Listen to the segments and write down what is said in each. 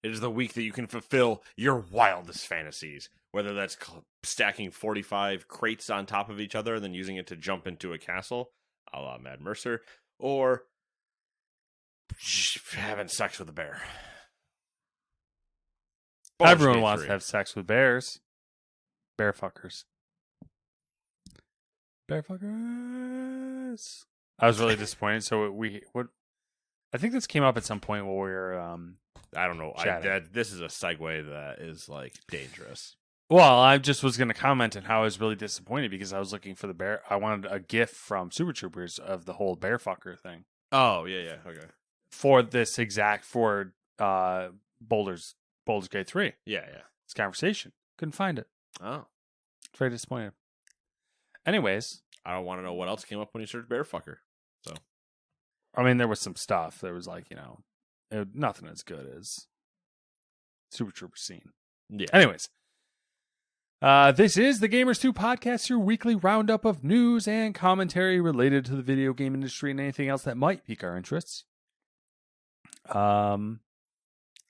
It is the week that you can fulfill your wildest fantasies, whether that's stacking 45 crates on top of each other and then using it to jump into a castle, a la Mad Mercer, or having sex with a bear. Everyone wants to have sex with bears. Bear fuckers. Bear fuckers. I was really disappointed. So I think this came up at some point while we were I don't know. This is a segue that is like dangerous. Well, I just was going to comment on how I was really disappointed because I was looking for the bear. I wanted a GIF from Super Troopers of the whole bear fucker thing. Oh, yeah, okay. For this exact, Baldur's Gate 3. Yeah. This conversation. Couldn't find it. Oh. Very disappointed. Anyways. I don't want to know what else came up when you searched bear fucker. So. I mean, there was some stuff. There was like, nothing as good as Super Trooper scene. Yeah. Anyways. This is the Gamers 2 Podcast, your weekly roundup of news and commentary related to the video game industry and anything else that might pique our interests. I'm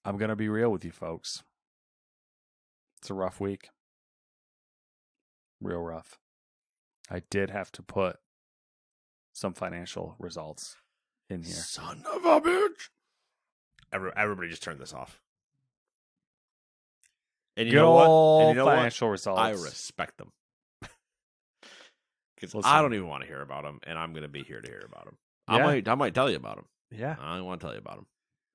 going to be real with you folks. It's a rough week. Real rough. I did have to put some financial results in here. Son of a bitch. Everybody just turn this off. And you know what? Financial results. I respect them. Because I don't even want to hear about them, and I'm going to be here to hear about them. Yeah. I might tell you about them. Yeah. I want to tell you about them.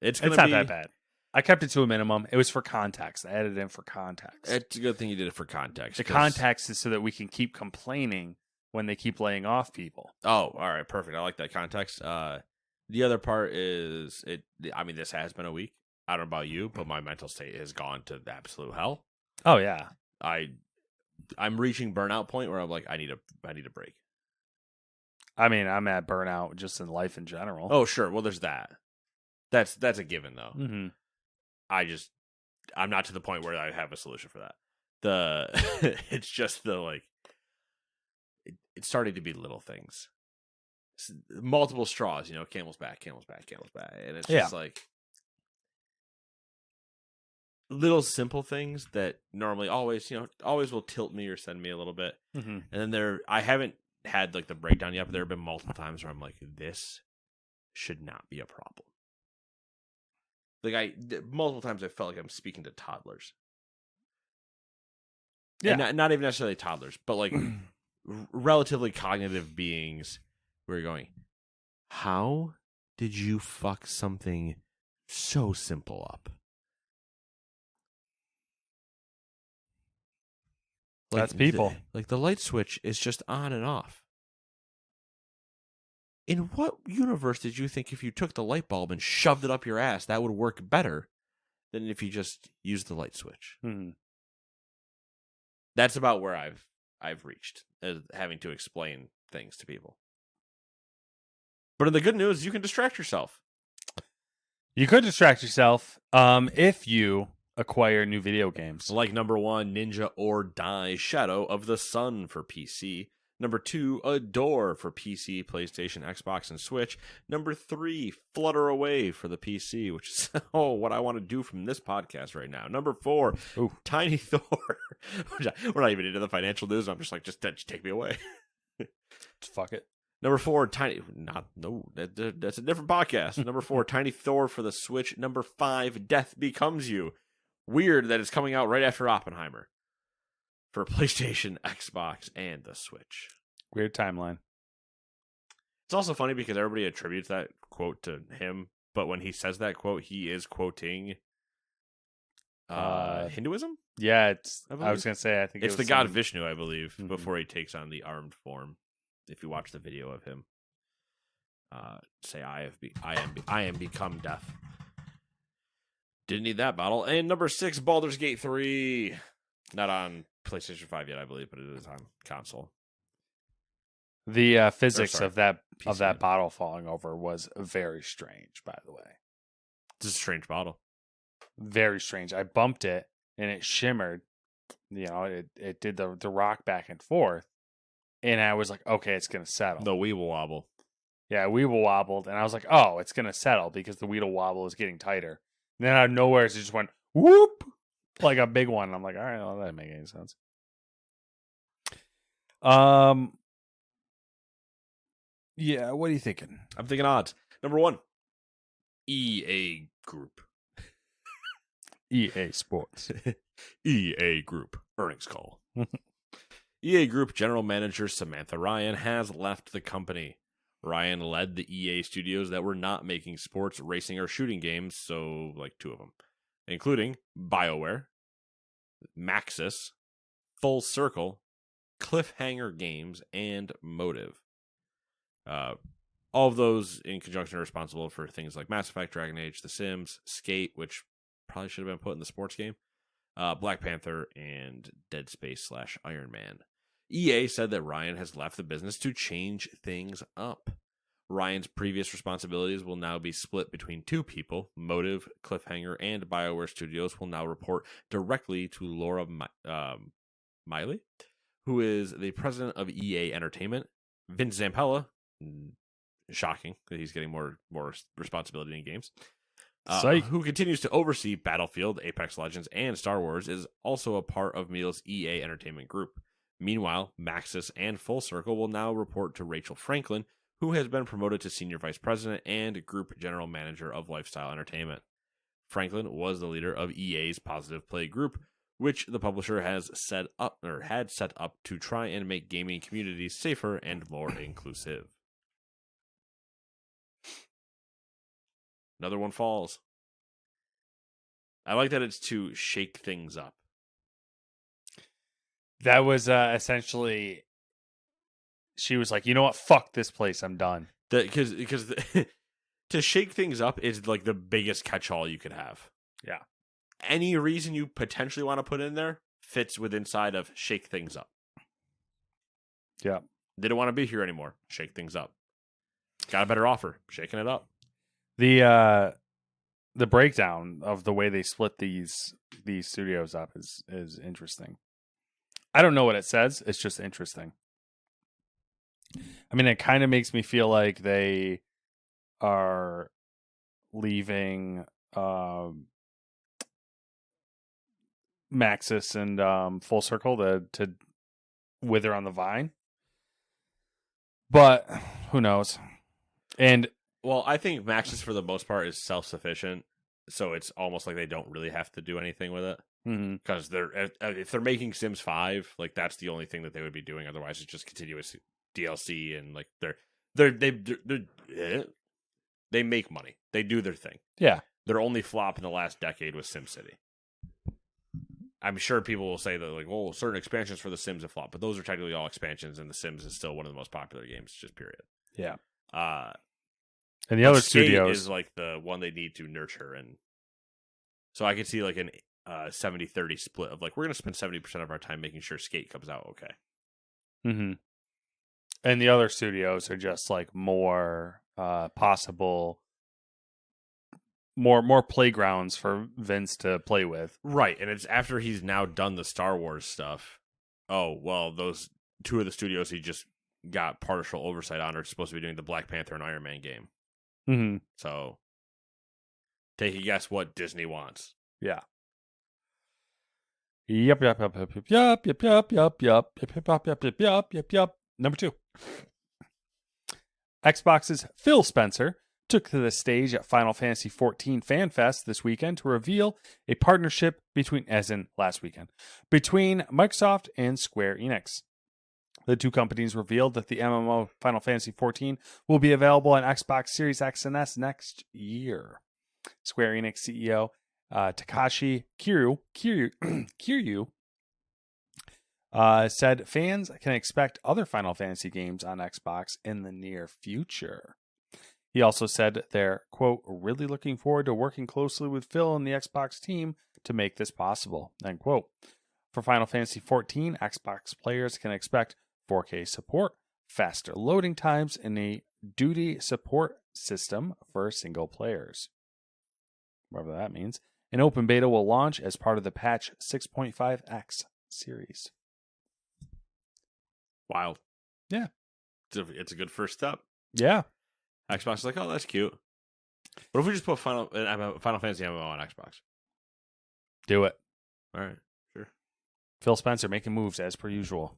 It's not that bad. I kept it to a minimum. It was for context. I added it in for context. It's a good thing you did it for context. The context is so that we can keep complaining when they keep laying off people. Oh, all right. Perfect. I like that context. The other part is, this has been a week. I don't know about you, but my mental state has gone to absolute hell. Oh, yeah. I'm reaching burnout point where I'm like, I need a break. I mean, I'm at burnout just in life in general. Oh, sure. Well, there's that. That's a given, though. Mm-hmm. I'm not to the point where I have a solution for that. It's just it's starting to be little things. Multiple straws, camel's back. And it's just like little simple things that normally always will tilt me or send me a little bit. Mm-hmm. And then I haven't had the breakdown yet, but there have been multiple times where I'm like, this should not be a problem. Multiple times I felt like I'm speaking to toddlers. Yeah. And not even necessarily toddlers, but relatively cognitive beings who are going, how did you fuck something so simple up? That's people. The light switch is just on and off. In what universe did you think if you took the light bulb and shoved it up your ass, that would work better than if you just used the light switch? Mm-hmm. That's about where I've reached, having to explain things to people. But in the good news, you can distract yourself. You could distract yourself if you acquire new video games. Like number 1, Ninja or Die Shadow of the Sun for PC. Number 2, Adore for PC, PlayStation, Xbox, and Switch. Number 3, Flutter Away for the PC, which is what I want to do from this podcast right now. Number 4, Tiny Thor. We're not even into the financial news. I'm just like, just take me away. Just fuck it. Number 4, that's a different podcast. Number 4, Tiny Thor for the Switch. Number 5, Death Becomes You. Weird that it's coming out right after Oppenheimer. For PlayStation, Xbox, and the Switch. Weird timeline. It's also funny because everybody attributes that quote to him, but when he says that quote, he is quoting Hinduism? Yeah, I was going to say, I think it's the god Vishnu, I believe, before he takes on the armed form. If you watch the video of him say, I am become death. Didn't need that bottle. And number 6, Baldur's Gate 3. Not on PlayStation 5 yet, I believe, but it is on console. The physics of that bottle falling over was very strange, by the way. It's a strange bottle. Very strange. I bumped it and it shimmered. It did the rock back and forth. And I was like, okay, it's going to settle. The Weeble Wobble. Yeah, Weeble wobbled. And I was like, oh, it's going to settle because the Weeble Wobble is getting tighter. then out of nowhere, it just went whoop like a big one. I'm like, all right, well, that didn't make any sense. Yeah, what are you thinking? I'm thinking odds. Number 1, EA Group. EA Sports. EA Group earnings call. EA Group general manager Samantha Ryan has left the company. Ryan led the EA studios that were not making sports, racing, or shooting games, so like 2 of them, including BioWare, Maxis, Full Circle, Cliffhanger Games, and Motive. All of those in conjunction are responsible for things like Mass Effect, Dragon Age, The Sims, Skate, which probably should have been put in the sports game, Black Panther, and Dead Space / Iron Man. EA said that Ryan has left the business to change things up. Ryan's previous responsibilities will now be split between 2 people. Motive, Cliffhanger, and BioWare Studios will now report directly to Laura Miley, who is the president of EA Entertainment. Vince Zampella, shocking that he's getting more responsibility in games, who continues to oversee Battlefield, Apex Legends, and Star Wars, is also a part of Meal's EA Entertainment Group. Meanwhile, Maxis and Full Circle will now report to Rachel Franklin, who has been promoted to Senior Vice President and Group General Manager of Lifestyle Entertainment. Franklin was the leader of EA's Positive Play Group, which the publisher has had set up to try and make gaming communities safer and more inclusive. Another one falls. I like that it's to shake things up. That was essentially, she was like, you know what? Fuck this place. I'm done. Because to shake things up is like the biggest catch-all you could have. Yeah. Any reason you potentially want to put in there fits with inside of shake things up. Yeah. They don't want to be here anymore. Shake things up. Got a better offer. Shaking it up. The breakdown of the way they split these studios up is interesting. I don't know what it says. It's just interesting. I mean, it kind of makes me feel like they are leaving Maxis and Full Circle to wither on the vine. But who knows? And well, I think Maxis for the most part is self-sufficient, so it's almost like they don't really have to do anything with it. Because if they're making Sims 5, like that's the only thing that they would be doing. Otherwise, it's just continuous DLC and like they make money. They do their thing. Yeah, their only flop in the last decade was SimCity. I'm sure people will say that like, well, certain expansions for the Sims have flopped, but those are technically all expansions, and the Sims is still one of the most popular games. Just period. Yeah. And the other Skate studios is like the one they need to nurture, and so I could see like an 70-30 split of like we're going to spend 70% of our time making sure Skate comes out okay. Mm-hmm. And the other studios are just like more possible, more playgrounds for Vince to play with. Right, and it's after he's now done the Star Wars stuff. Oh well, those 2 of the studios he just got partial oversight on are supposed to be doing the Black Panther and Iron Man game. Mm-hmm. So take a guess what Disney wants. Yeah. Yep. Number 2. Xbox's Phil Spencer took to the stage at Final Fantasy XIV Fan Fest this weekend to reveal a partnership between Microsoft and Square Enix. The 2 companies revealed that the MMO Final Fantasy XIV will be available on Xbox Series X and S next year. Square Enix CEO Takashi Kiryu said fans can expect other Final Fantasy games on Xbox in the near future. He also said they're, quote, really looking forward to working closely with Phil and the Xbox team to make this possible, end quote. For Final Fantasy XIV, Xbox players can expect 4K support, faster loading times, and a duty support system for single players. Whatever that means. An open beta will launch as part of the patch 6.5X series. Wild. Yeah. It's a good first step. Yeah. Xbox is like, oh, that's cute. What if we just put Final Fantasy MMO on Xbox? Do it. All right, sure. Phil Spencer making moves as per usual.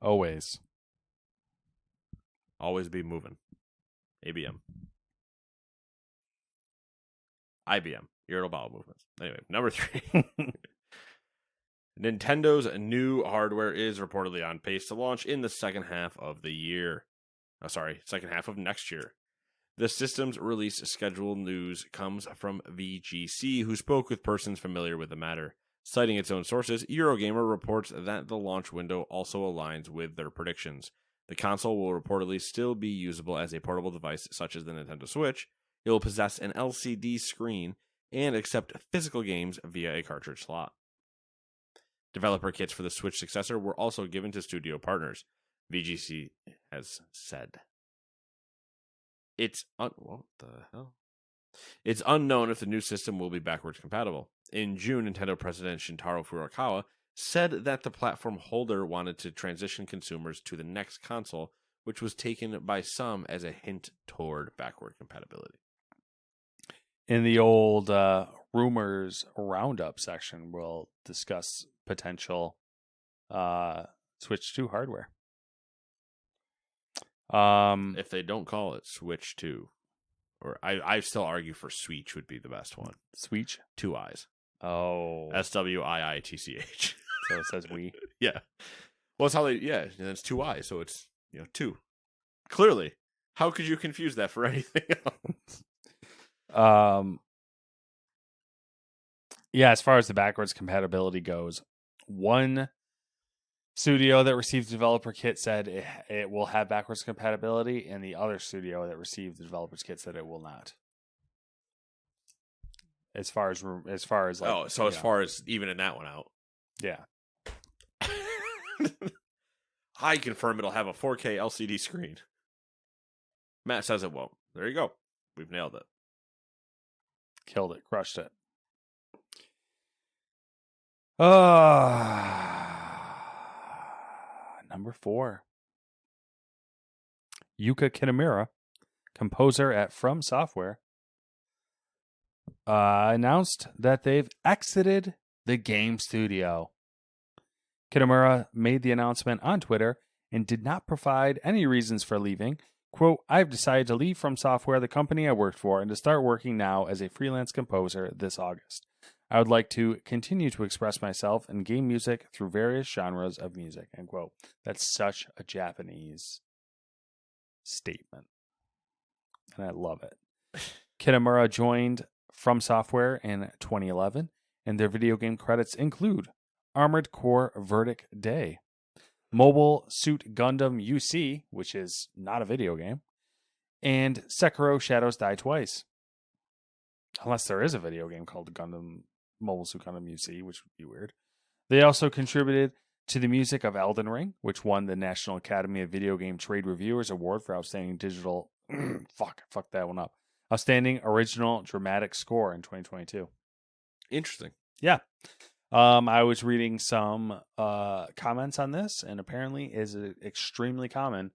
Always. Always be moving. ABM. IBM. Irritable bowel movements. Anyway, number 3. Nintendo's new hardware is reportedly on pace to launch in the second half of the year. Second half of next year. The system's release schedule news comes from VGC, who spoke with persons familiar with the matter. Citing its own sources, Eurogamer reports that the launch window also aligns with their predictions. The console will reportedly still be usable as a portable device such as the Nintendo Switch. It will possess an LCD screen and accept physical games via a cartridge slot. Developer kits for the Switch successor were also given to studio partners, VGC has said. What the hell? It's unknown if the new system will be backwards compatible. In June, Nintendo President Shintaro Furukawa said that the platform holder wanted to transition consumers to the next console, which was taken by some as a hint toward backward compatibility. In the old rumors roundup section, we'll discuss potential Switch 2 hardware. If they don't call it Switch 2, or I still argue for Switch would be the best one. Switch? 2 eyes. Oh. SWIITCH. So it says we. Yeah. Well, it's how they, and it's 2 eyes, so it's, 2. Clearly. How could you confuse that for anything else? Yeah, as far as the backwards compatibility goes, one studio that received the developer kit said it will have backwards compatibility, and the other studio that received the developer's kit said it will not. As far as like, as far as even in that one out. Yeah. I confirm it'll have a 4K LCD screen. Matt says it won't. There you go. We've nailed it. Killed it. Crushed it. Number 4. Yuka Kitamura, composer at From Software, announced that they've exited the game studio. Kitamura made the announcement on Twitter and did not provide any reasons for leaving. Quote, I've decided to leave From Software, the company I worked for, and to start working now as a freelance composer this August. I would like to continue to express myself in game music through various genres of music, end quote. That's such a Japanese statement, and I love it. Kitamura joined From Software in 2011, and their video game credits include Armored Core Verdict Day, Mobile Suit Gundam UC, which is not a video game, and Sekiro Shadows Die Twice. Unless there is a video game called Mobile Suit Gundam UC, which would be weird. They also contributed to the music of Elden Ring, which won the National Academy of Video Game Trade Reviewers Award for Outstanding Digital... fuck that one up. Outstanding Original Dramatic Score in 2022. Interesting. Yeah. I was reading some comments on this, and apparently is extremely common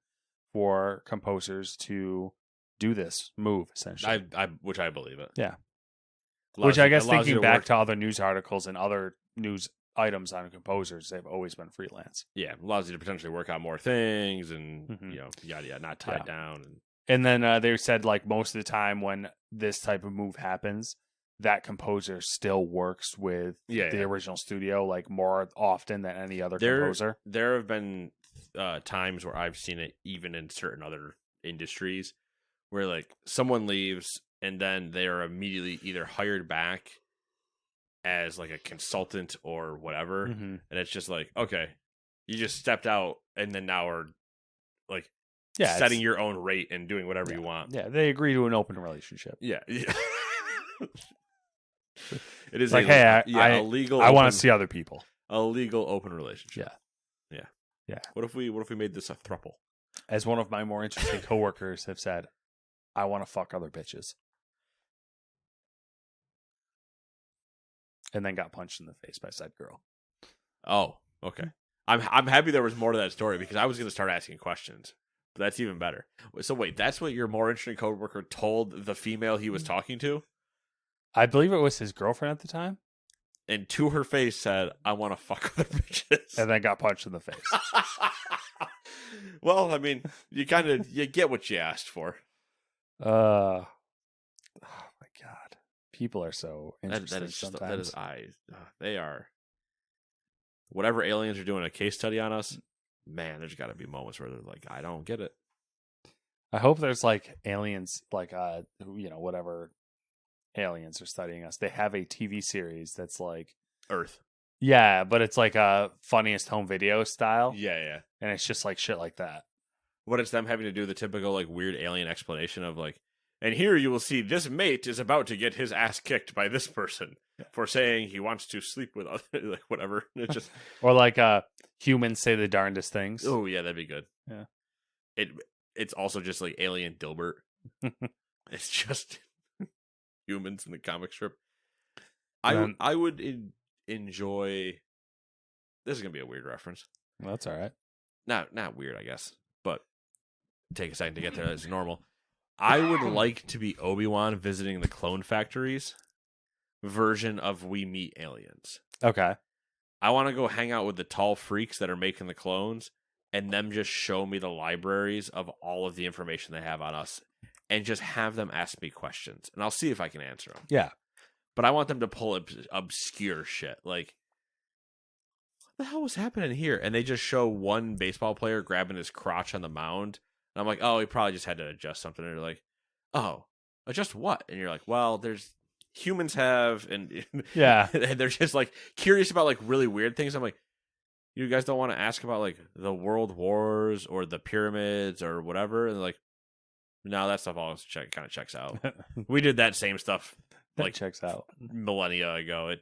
for composers to do this move, essentially. Which I believe it. Yeah. Which I guess thinking back to other news articles and other news items on composers, they've always been freelance. Yeah, allows you to potentially work out more things and, yada, yada, not tied down. And then they said, like, most of the time when this type of move happens, that composer still works with the original studio, like, more often than any other composer. There have been times where I've seen it even in certain other industries where, like, someone leaves and then they are immediately either hired back as, like, a consultant or whatever. Mm-hmm. And it's just like, okay, you just stepped out and then now are, like, setting your own rate and doing whatever you want. Yeah, they agree to an open relationship. Yeah. It is like, a legal. I want to see other people. A legal open relationship. Yeah. What if we made this a throuple? As one of my more interesting coworkers have said, I want to fuck other bitches. And then got punched in the face by said girl. Oh, okay. I'm happy there was more to that story because I was going to start asking questions. That's even better. So wait, that's what your more interesting coworker told the female he was talking to, I believe it was his girlfriend at the time, and to her face said, "I want to fuck other bitches," and then got punched in the face. Well, I mean, you get what you asked for. Oh my god, people are so interesting That is just sometimes. they are. Whatever aliens are doing a case study on us, man, there's got to be moments where they're like, I don't get it. I hope there's like aliens, like whatever aliens are studying us. They have a TV series that's like Earth. yeah, but it's like a funniest home video style, Yeah. and it's just like shit like that. What it's them having to do the typical like weird alien explanation of like, and here you will see this mate is about to get his ass kicked by this person for saying he wants to sleep with other, like whatever. It's just Or like humans say the darndest things. oh yeah, that'd be good. Yeah. It's also just like Alien Dilbert. It's just humans in the comic strip. I would enjoy. This is gonna be a weird reference. Well, that's all right. Not weird, I guess, but take a second to get there. That's normal. I would like to be Obi-Wan visiting the clone factories version of We Meet Aliens. Okay. I want to go hang out with the tall freaks that are making the clones and them just show me the libraries of all of the information they have on us and just have them ask me questions. And I'll see if I can answer them. Yeah. But I want them to pull obscure shit. Like, what the hell was happening here? And they just show one baseball player grabbing his crotch on the mound. And I'm like, oh, he probably just had to adjust something. And they're like, oh, adjust what? And you're like, well, there's humans have, and Yeah. and they're just like curious about like really weird things. I'm like, you guys don't want to ask about like the world wars or the pyramids or whatever. And they're like, no, that stuff all kind of checks out. We did that same stuff That like checks out. millennia ago.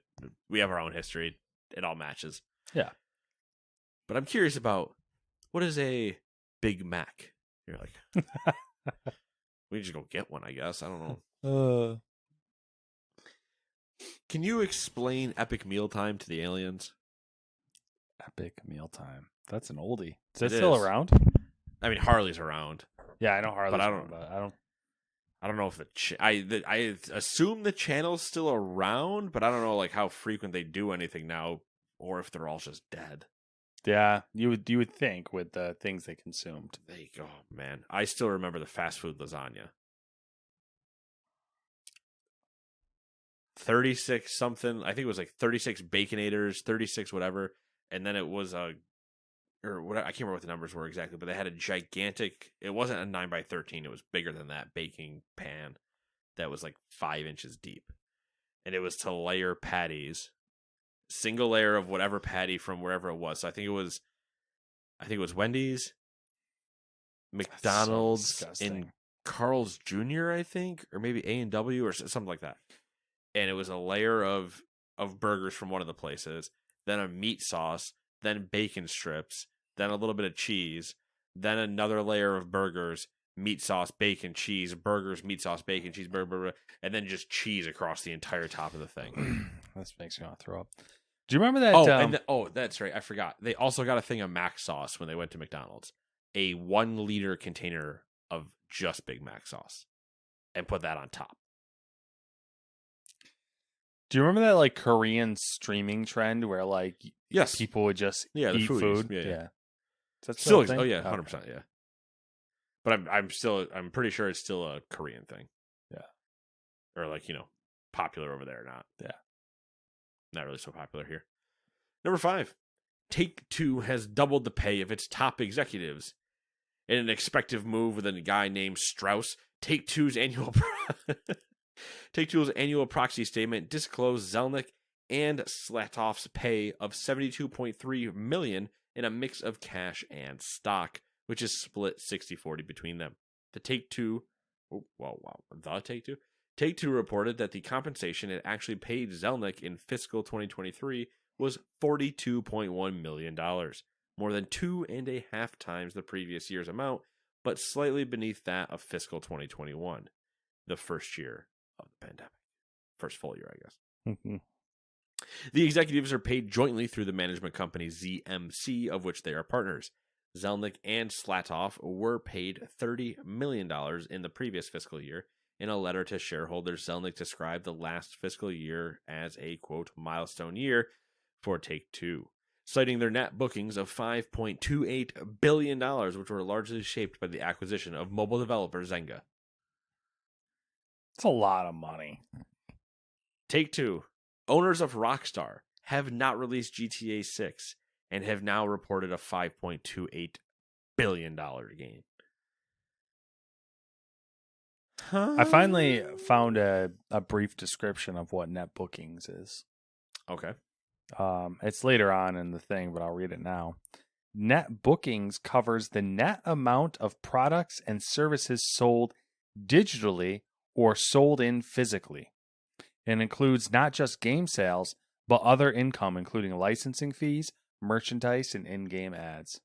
We have our own history. It all matches. Yeah. But I'm curious about what is a Big Mac? You're like, we just go get one, I guess. I don't know. Can you explain epic mealtime to the aliens? Epic mealtime. That's an oldie. Is it It still is. around? I mean, Harley's around. Yeah, I know Harley's But I around, don't- but I don't know if I assume the channel's still around, but I don't know like how frequent they do anything now, or if they're all just dead. Yeah, you would think with the things they consumed. Oh man, I still remember the fast food lasagna. 36 something. I think it was like 36 baconators, 36 whatever, and then it was or what I can't remember what the numbers were exactly, but they had a gigantic. It wasn't a 9x13. It was bigger than that baking pan that was like 5 inches deep, and it was to layer patties, single layer of whatever patty from wherever it was. So I think it was Wendy's, McDonald's, So and disgusting. Carl's Jr. I think, or maybe A&W or something like that. And it was a layer of burgers from one of the places, then a meat sauce, then bacon strips, then a little bit of cheese, then another layer of burgers, meat sauce, bacon, cheese, burgers, meat sauce, bacon, cheese, burger, and then just cheese across the entire top of the thing. This makes me want to throw up. Do you remember that? That's right. I forgot. They also got a thing of Mac sauce when they went to McDonald's. A 1 liter container of just Big Mac sauce. And put that on top. Do you remember that like Korean streaming trend where like Yes. people would just The eat foodies. food? Yeah. Is that Still a thing? oh yeah, 100%, yeah. But I'm pretty sure it's still a Korean thing. Yeah. Or like, popular over there or not. Yeah. Not really so popular here. Number 5. Take-Two has doubled the pay of its top executives. In an expected move with a guy named Strauss, Take-Two's annual proxy statement disclosed Zelnick and Slatoff's pay of $72.3 million in a mix of cash and stock, which is split 60-40 between them. Take-Two reported that the compensation it actually paid Zelnick in fiscal 2023 was $42.1 million, more than 2.5 times the previous year's amount, but slightly beneath that of fiscal 2021, the first year of the pandemic. First full year, I guess. The executives are paid jointly through the management company ZMC, of which they are partners. Zelnick and Slatov were paid $30 million in the previous fiscal year. In a letter to shareholders, Zelnick described the last fiscal year as a, quote, milestone year for Take-Two, citing their net bookings of $5.28 billion, which were largely shaped by the acquisition of mobile developer Zynga. It's a lot of money. Take-Two, owners of Rockstar, have not released GTA 6 and have now reported a $5.28 billion game. I finally found a brief description of what net bookings is. Okay. It's later on in the thing, but I'll read it now. Net bookings covers the net amount of products and services sold digitally or sold in physically, and includes not just game sales, but other income, including licensing fees, merchandise, and in-game ads.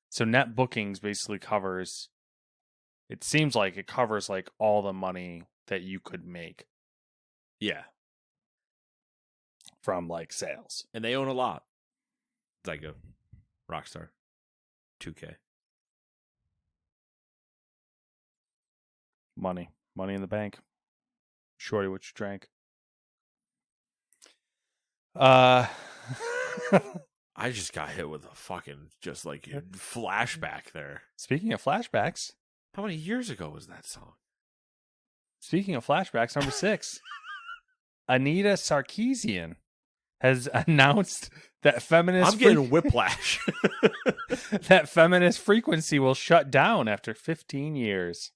So net bookings basically covers, it seems like it covers like all the money that you could make Yeah. from like sales. And they own a lot. Zynga, Rockstar, 2K. Money in the bank. Shorty, what you drank? I just got hit with a fucking just like flashback there. Speaking of flashbacks, How many years ago was that song? number 6, Anita Sarkeesian has announced that feminist I'm getting whiplash. that feminist frequency will shut down after 15 years.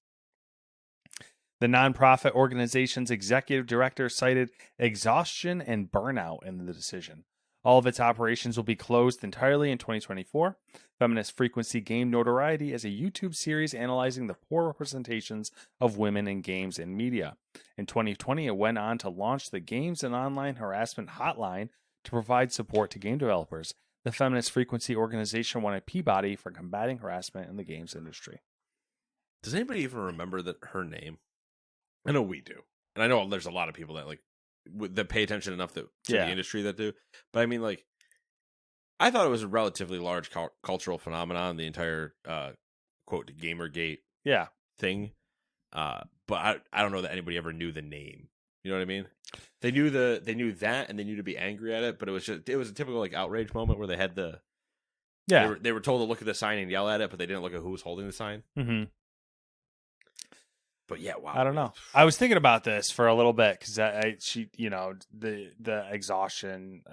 The nonprofit organization's executive director cited exhaustion and burnout in the decision. All of its operations will be closed entirely in 2024. Feminist Frequency gained notoriety as a YouTube series analyzing the poor representations of women in games and media. In 2020, it went on to launch the Games and Online Harassment Hotline to provide support to game developers. The Feminist Frequency organization won a Peabody for combating harassment in the games industry. Does anybody even remember her name? I know we do, and I know there's a lot of people that that pay attention enough to the industry that do. But I mean, I thought it was a relatively large cultural phenomenon, the entire quote Gamergate thing. But I don't know that anybody ever knew the name. You know what I mean? They knew that, and they knew to be angry at it. But it was a typical outrage moment where they had they were told to look at the sign and yell at it, but they didn't look at who was holding the sign. Mm-hmm. But yeah, wow. I don't know. I was thinking about this for a little bit because the exhaustion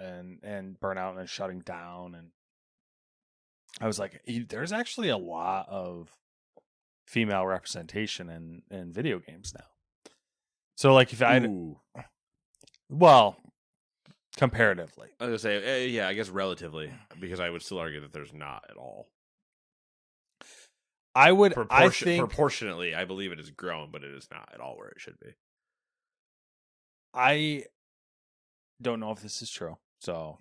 and burnout and shutting down, and I was like, there's actually a lot of female representation in video games now. So comparatively, I was gonna say, yeah, I guess relatively, because I would still argue that there's not at all. I think proportionately, I believe it has grown, but it is not at all where it should be. I don't know if this is true, so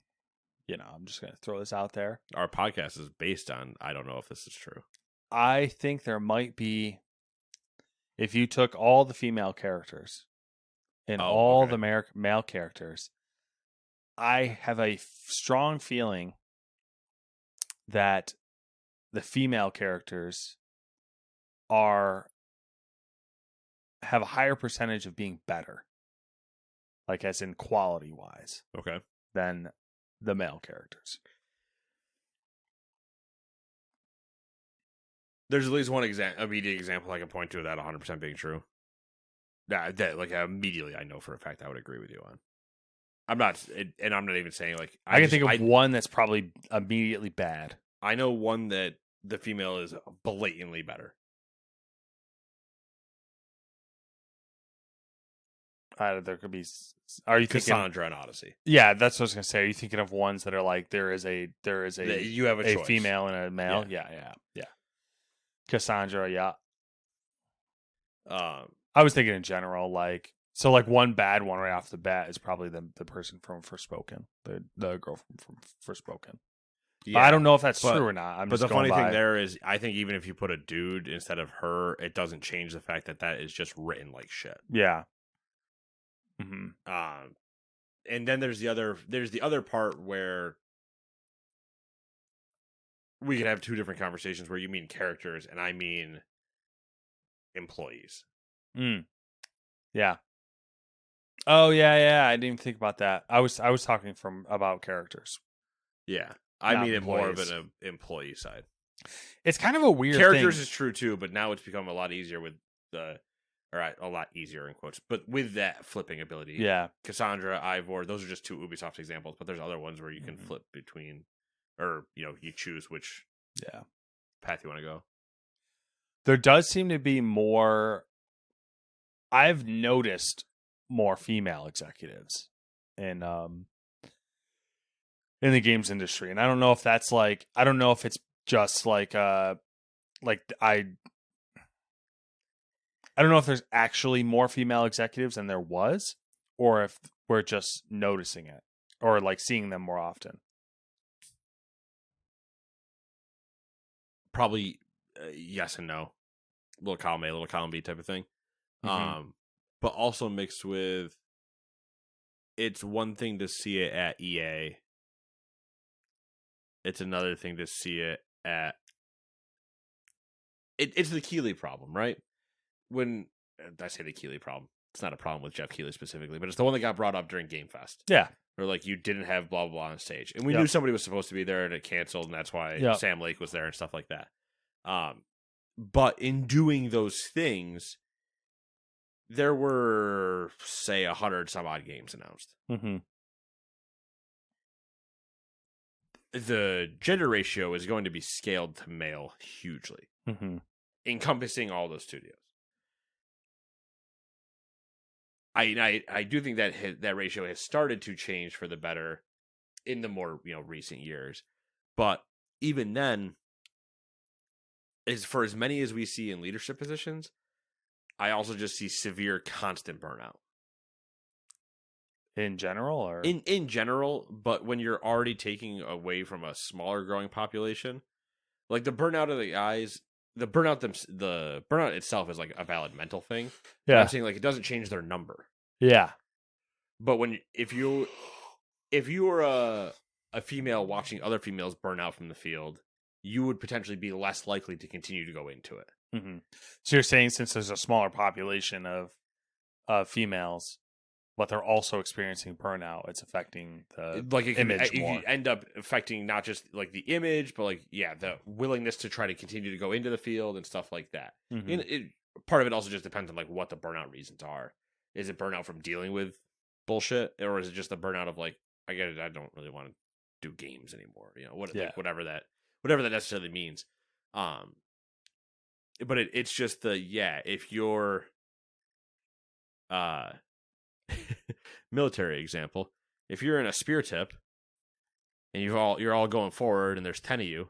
I'm just going to throw this out there. Our podcast is based on I don't know if this is true. I think there might be, if you took all the female characters and the male characters, I have a strong feeling that the female characters have a higher percentage of being better, like as in quality wise, than the male characters. There's at least one immediate example I can point to that 100% being true. That immediately I know for a fact I would agree with you on. I'm not even saying I can think of one that's probably immediately bad. I know one that the female is blatantly better. There could be. Are you Cassandra and Odyssey? Yeah, that's what I was gonna say. Are you thinking of ones that are there is a you have a choice. Female and a male? Yeah. Cassandra, yeah. I was thinking in general, one bad one right off the bat is probably the person from Forspoken, the girl from Forspoken. Yeah, but I don't know if that's true or not. But the funny thing there is, I think even if you put a dude instead of her, it doesn't change the fact that is just written like shit. Yeah. Mm-hmm. And then there's the other part where we could have two different conversations where you mean characters and I mean employees. Yeah. Oh yeah. I didn't even think about that. I was talking about characters. Yeah, I Not mean it more of employees. an employee side. It's kind of a weird Characters thing. is true too, but now it's become a lot easier with a lot easier in quotes, but with that flipping ability. Yeah. Cassandra, Ivor, those are just two Ubisoft examples, but there's other ones where you can flip between, or you choose which path you want to go. There does seem to be more. I've noticed more female executives in the games industry, and I don't know if that's like, I don't know if it's just like I don't know if there's actually more female executives than there was, or if we're just noticing it or like seeing them more often. Probably yes and no. Little column A, little column B type of thing. But also mixed with, it's one thing to see it at EA. It's another thing to see it at... It's the Keighley problem, right? When I say the Keighley problem, it's not a problem with Jeff Keighley specifically, but it's the one that got brought up during Game Fest. Yeah. Or like, you didn't have blah, blah, blah on stage. And we knew somebody was supposed to be there and it canceled, and that's why Sam Lake was there and stuff like that. But in doing those things, there were, say, 100 some odd games announced. The gender ratio is going to be scaled to male hugely, encompassing all those studios. I do think that that ratio has started to change for the better in the more recent years, but even then, for as many as we see in leadership positions, I also just see severe constant burnout. In general, or in general, but when you're already taking away from a smaller growing population, like the burnout of the guys, the burnout itself is like a valid mental thing. Yeah, I'm saying like it doesn't change their number. Yeah, but if you were a female watching other females burn out from the field, you would potentially be less likely to continue to go into it. So you're saying, since there's a smaller population of females, but they're also experiencing burnout, it's affecting the image more. It end up affecting not just like the image, but like the willingness to try to continue to go into the field and stuff like that. And part of it also just depends on like what the burnout reasons are. Is it burnout from dealing with bullshit, or is it just the burnout of like, I get it, I don't really want to do games anymore? Like, whatever that necessarily means. But it's just if you're military example, if you're in a spear tip and you're all going forward and there's 10 of you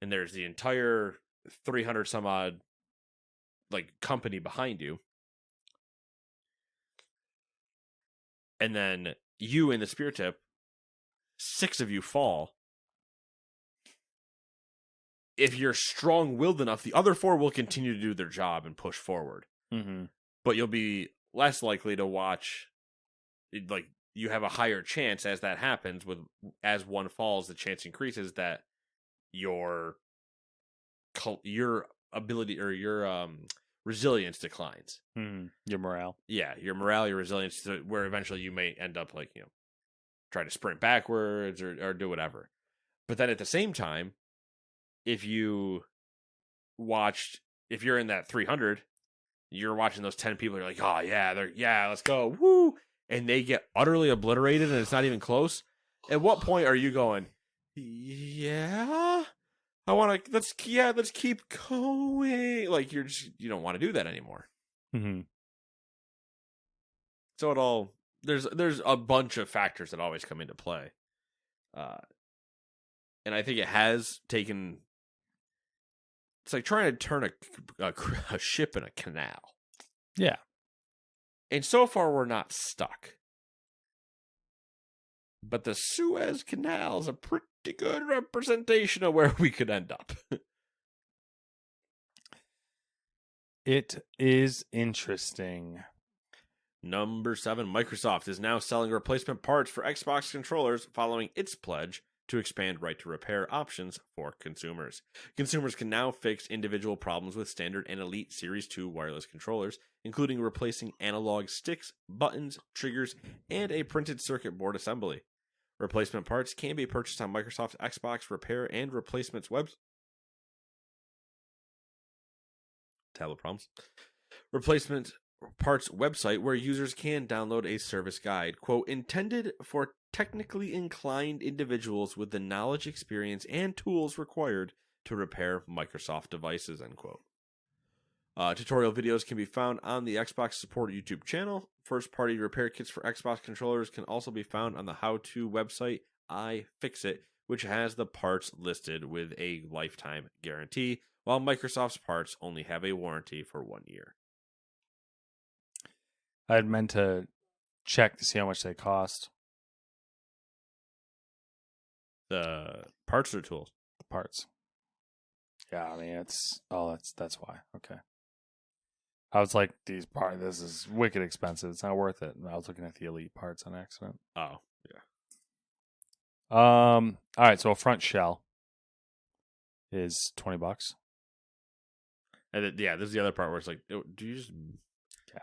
and there's the entire 300 some odd like company behind you, and then you in the spear tip, 6 of you fall. If you're strong-willed enough, the other 4 will continue to do their job and push forward. But you'll be less likely to watch. Like, you have a higher chance as that happens. As one falls, the chance increases that your ability or your resilience declines. Your morale. Yeah, your morale, your resilience, where eventually you may end up like try to sprint backwards or do whatever. But then at the same time, if you're in that 300, you're watching those 10 people, you're like, oh yeah, let's go, woo, and they get utterly obliterated and it's not even close. At what point are you going, yeah, I want to, let's keep going? Like, you don't want to do that anymore. So it all, there's a bunch of factors that always come into play. And I think it has taken, it's like trying to turn a ship in a canal. Yeah. And so far, we're not stuck. But the Suez Canal is a pretty good representation of where we could end up. It is interesting. Number 7, Microsoft is now selling replacement parts for Xbox controllers following its pledge to expand right to repair options for consumers. Consumers can now fix individual problems with standard and Elite Series 2 wireless controllers, including replacing analog sticks, buttons, triggers, and a printed circuit board assembly. Replacement parts can be purchased on Microsoft's Xbox Repair and Replacements tablet problems. Replacement parts website where users can download a service guide, quote, intended for technically inclined individuals with the knowledge, experience, and tools required to repair Microsoft devices, end quote. Tutorial videos can be found on the Xbox Support YouTube channel. First-party repair kits for Xbox controllers can also be found on the how-to website iFixit, which has the parts listed with a lifetime guarantee, while Microsoft's parts only have a warranty for 1 year. I had meant to check to see how much they cost. The parts or tools? The parts. Yeah, I mean that's why. Okay. I was like, this is wicked expensive. It's not worth it. And I was looking at the Elite parts on accident. Oh, yeah. All right, so a front shell is $20. And then, yeah, this is the other part where it's like, do you just... Yeah.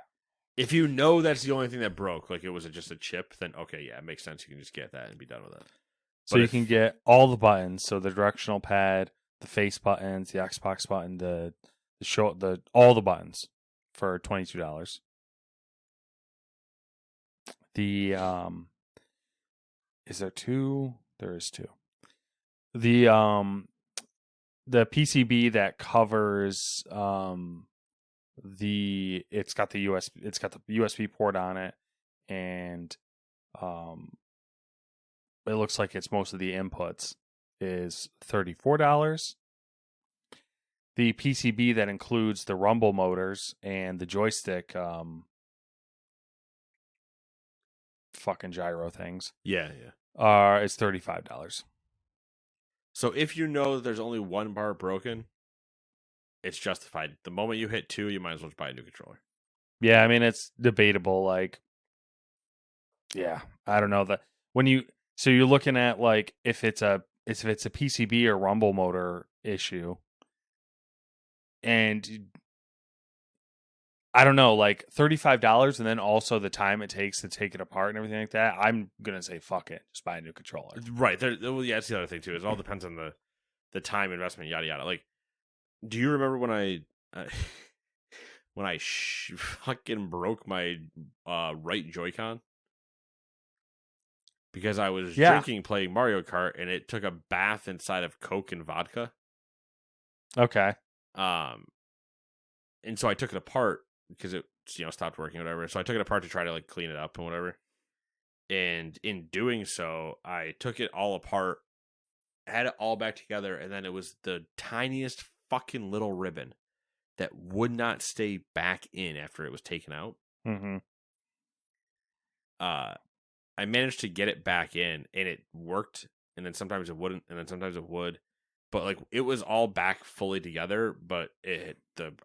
If you know that's the only thing that broke, like it was just a chip, then okay, yeah, it makes sense. You can just get that and be done with it. So you can get all the buttons, so the directional pad, the face buttons, the Xbox button, all the buttons for $22. The is there two? There is two. The PCB that covers it's got the USB port on it, and it looks like it's most of the inputs is $34. The PCB that includes the rumble motors and the joystick fucking gyro things. Yeah. Is $35. So if you know that there's only one part broken, it's justified. The moment you hit 2, you might as well just buy a new controller. Yeah, I mean it's debatable. Like, yeah, I don't know that so you're looking at like if it's a PCB or rumble motor issue, and I don't know, like $35, and then also the time it takes to take it apart and everything like that. I'm gonna say fuck it, just buy a new controller. Right. Well, yeah, that's the other thing too. It all depends on the time investment, yada yada. Like, do you remember when I fucking broke my right Joy-Con because I was drinking playing Mario Kart and it took a bath inside of Coke and vodka. Okay. And so I took it apart because it stopped working or whatever. So I took it apart to try to like clean it up and whatever. And in doing so, I took it all apart, had it all back together, and then it was the tiniest fucking little ribbon that would not stay back in after it was taken out. Mm-hmm. I managed to get it back in, and it worked, and then sometimes it wouldn't, and then sometimes it would. But like it was all back fully together, but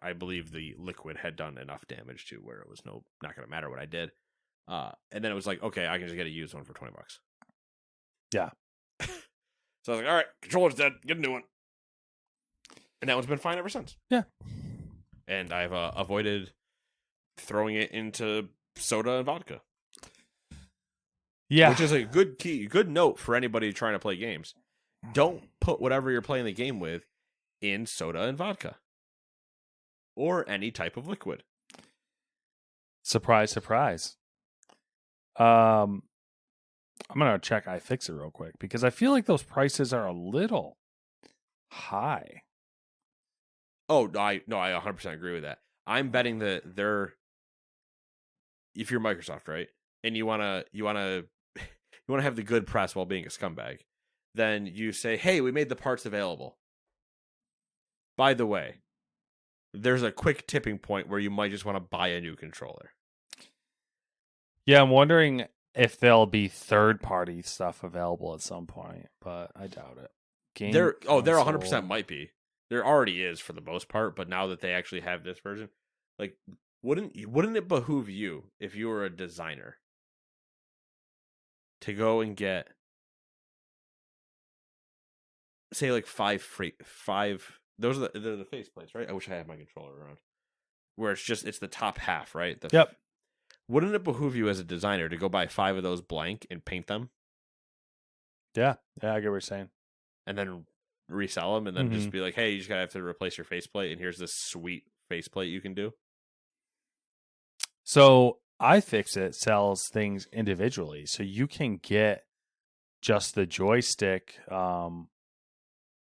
I believe the liquid had done enough damage to where it was not going to matter what I did. And then it was like, okay, I can just get a used one for $20. Yeah. So I was like, all right, controller's dead. Get a new one. And that one's been fine ever since. Yeah. And I've avoided throwing it into soda and vodka. Yeah. Which is a good note for anybody trying to play games. Don't put whatever you're playing the game with in soda and vodka. Or any type of liquid. Surprise, surprise. I'm going to check iFixit real quick because I feel like those prices are a little high. Oh, I 100% agree with that. I'm betting that if you're Microsoft, right? And you want to have the good press while being a scumbag, then you say, "Hey, we made the parts available. By the way, there's a quick tipping point where you might just want to buy a new controller." Yeah, I'm wondering if there'll be third-party stuff available at some point, but I doubt it. There 100% might be. There already is for the most part, but now that they actually have this version, like, wouldn't it behoove you if you were a designer to go and get say like five. Those are they're the faceplates, right? I wish I had my controller around. Where it's the top half, right? Yep. Wouldn't it behoove you as a designer to go buy 5 of those blank and paint them, Yeah. Yeah, I get what you're saying. and then resell them, and then just be like, "Hey, you just gotta have to replace your faceplate, and here's this sweet faceplate you can do." So iFixit sells things individually, so you can get just the joystick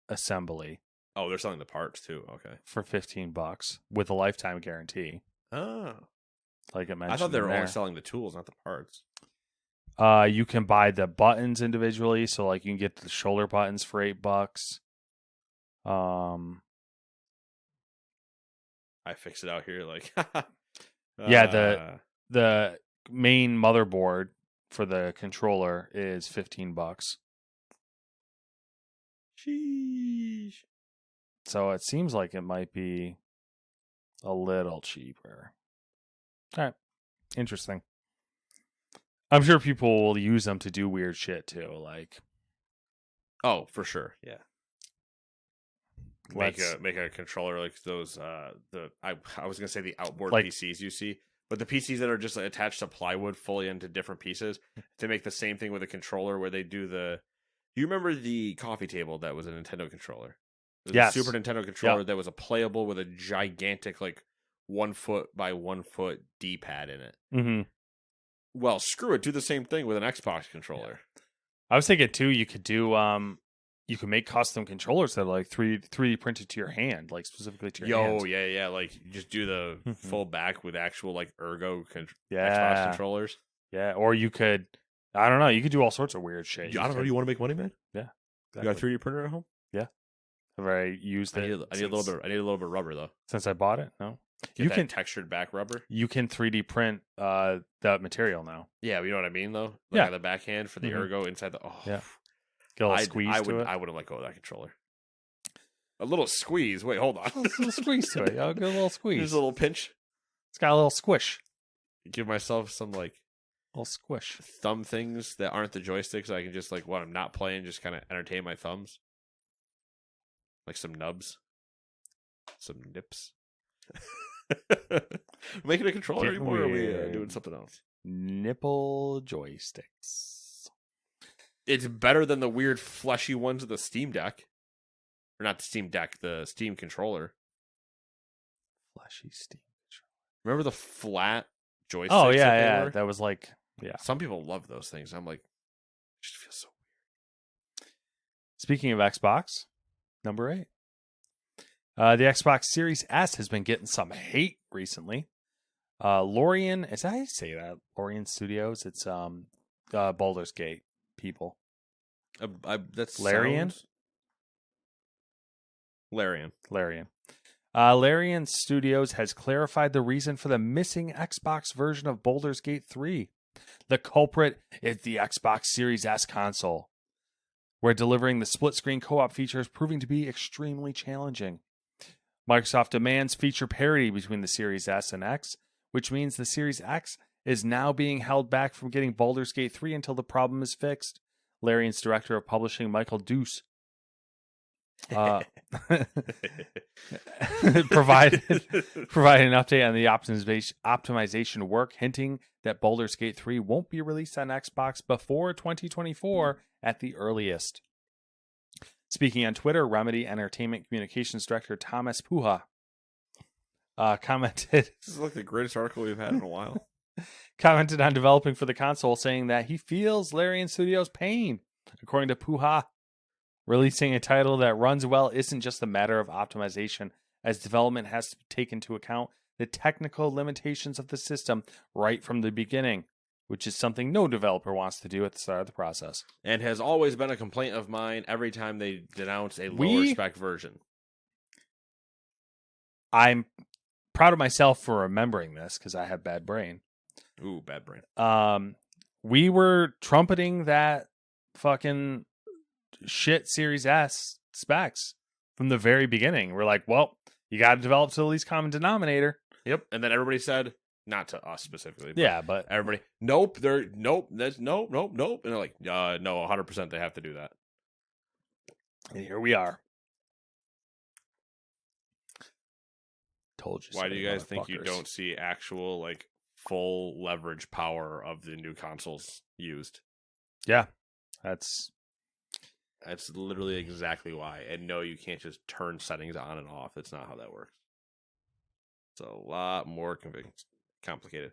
assembly Oh, they're selling the parts too. Okay. for $15 with a lifetime guarantee. Oh, Like it mentioned, I thought they were in only selling the tools, not the parts. there. You can buy the buttons individually, so like you can get the shoulder buttons for $8. I fix it out here, like, Yeah, the main motherboard for the controller is $15. sheesh. So it seems like it might be a little cheaper. All right. Interesting. I'm sure people will use them to do weird shit too. Like, Oh, for sure, yeah. Make let's a controller like those. I was gonna say the outboard Like- PCs you see, but the PCs that are just like, attached to plywood fully into different pieces to make the same thing with a controller where they do the. You remember the coffee table that was a Nintendo controller? It was Yes. a Super Nintendo controller that was a playable with a gigantic like 1 foot by 1 foot D pad in it. Mm-hmm. Well, screw it. Do the same thing with an Xbox controller. I was thinking too. You could do you can make custom controllers that are like 3D printed to your hand, like specifically to your hand. Yeah. Like you just do the Mhm. full back with actual like ergo Xbox Yeah, controllers. yeah. Or you could, I don't know. You could do all sorts of weird shit. I don't know. could- You want to make money, man? Exactly. You got a 3D printer at home? Have I used I it? need a little bit. I need a little bit of rubber though. Since I bought it. No, Get you that can textured back rubber. you can 3D print that material now. Yeah, you know what I mean though. Like Yeah. on the backhand for the Mhm. ergo inside the. Oh, Yeah. Get a little squeeze to it. I wouldn't let go of that controller. A little squeeze. Wait, hold on. A little squeeze to it. I'll get a little squeeze. Just a little pinch. It's got a little squish. Give myself some like A little squish. thumb things that aren't the joysticks. So I can just like when I'm not playing, just kind of entertain my thumbs. Like some nubs, some nips. Making a controller Getting anymore? Or are we weird. doing something else? Nipple joysticks. It's better than the weird fleshy ones of the Steam Deck, or not the Steam Deck, the Steam controller. Fleshy steam. Remember the flat joysticks? Oh that yeah, they yeah. were? That was like, yeah. Some people love those things. I'm like, it just feels so. Speaking of Xbox, number 8. The Xbox Series S has been getting some hate recently. Lorien, is that how you say that? Lorien Studios. It's Baldur's Gate people. That's Larian? Larian. Larian. Larian Studios has clarified the reason for the missing Xbox version of Baldur's Gate 3. The culprit is the Xbox Series S console, where delivering the split-screen co-op feature is proving to be extremely challenging. Microsoft demands feature parity between the Series S and X, which means the Series X is now being held back from getting Baldur's Gate 3 until the problem is fixed. Larian's director of publishing, Michael Deuce, provided an update on the optimization work, hinting that Baldur's Gate 3 won't be released on Xbox before 2024 at the earliest. Speaking on Twitter, Remedy Entertainment Communications Director Thomas Puha commented. This is like the greatest article we've had in a while. Commented on developing for the console, saying that he feels Larian Studios' pain. According to Puha, releasing a title that runs well isn't just a matter of optimization, as development has to take into account the technical limitations of the system right from the beginning, which is something no developer wants to do at the start of the process. And has always been a complaint of mine every time they denounce a lower spec version. I'm proud of myself for remembering this because I have bad brain. Ooh, bad brain. We were trumpeting that fucking shit Series S specs from the very beginning. We're like, well, you got to develop to the least common denominator. Yep. And then everybody said, not to us specifically. But Yeah, but everybody, that's nope. And they're like, no, 100% they have to do that. And here we are. Told you. Why do you guys think you motherfuckers. don't see actual, like, full leverage power of the new consoles used? Yeah, that's literally exactly why. And no, you can't just turn settings on and off. That's not how that works. It's a lot more complicated.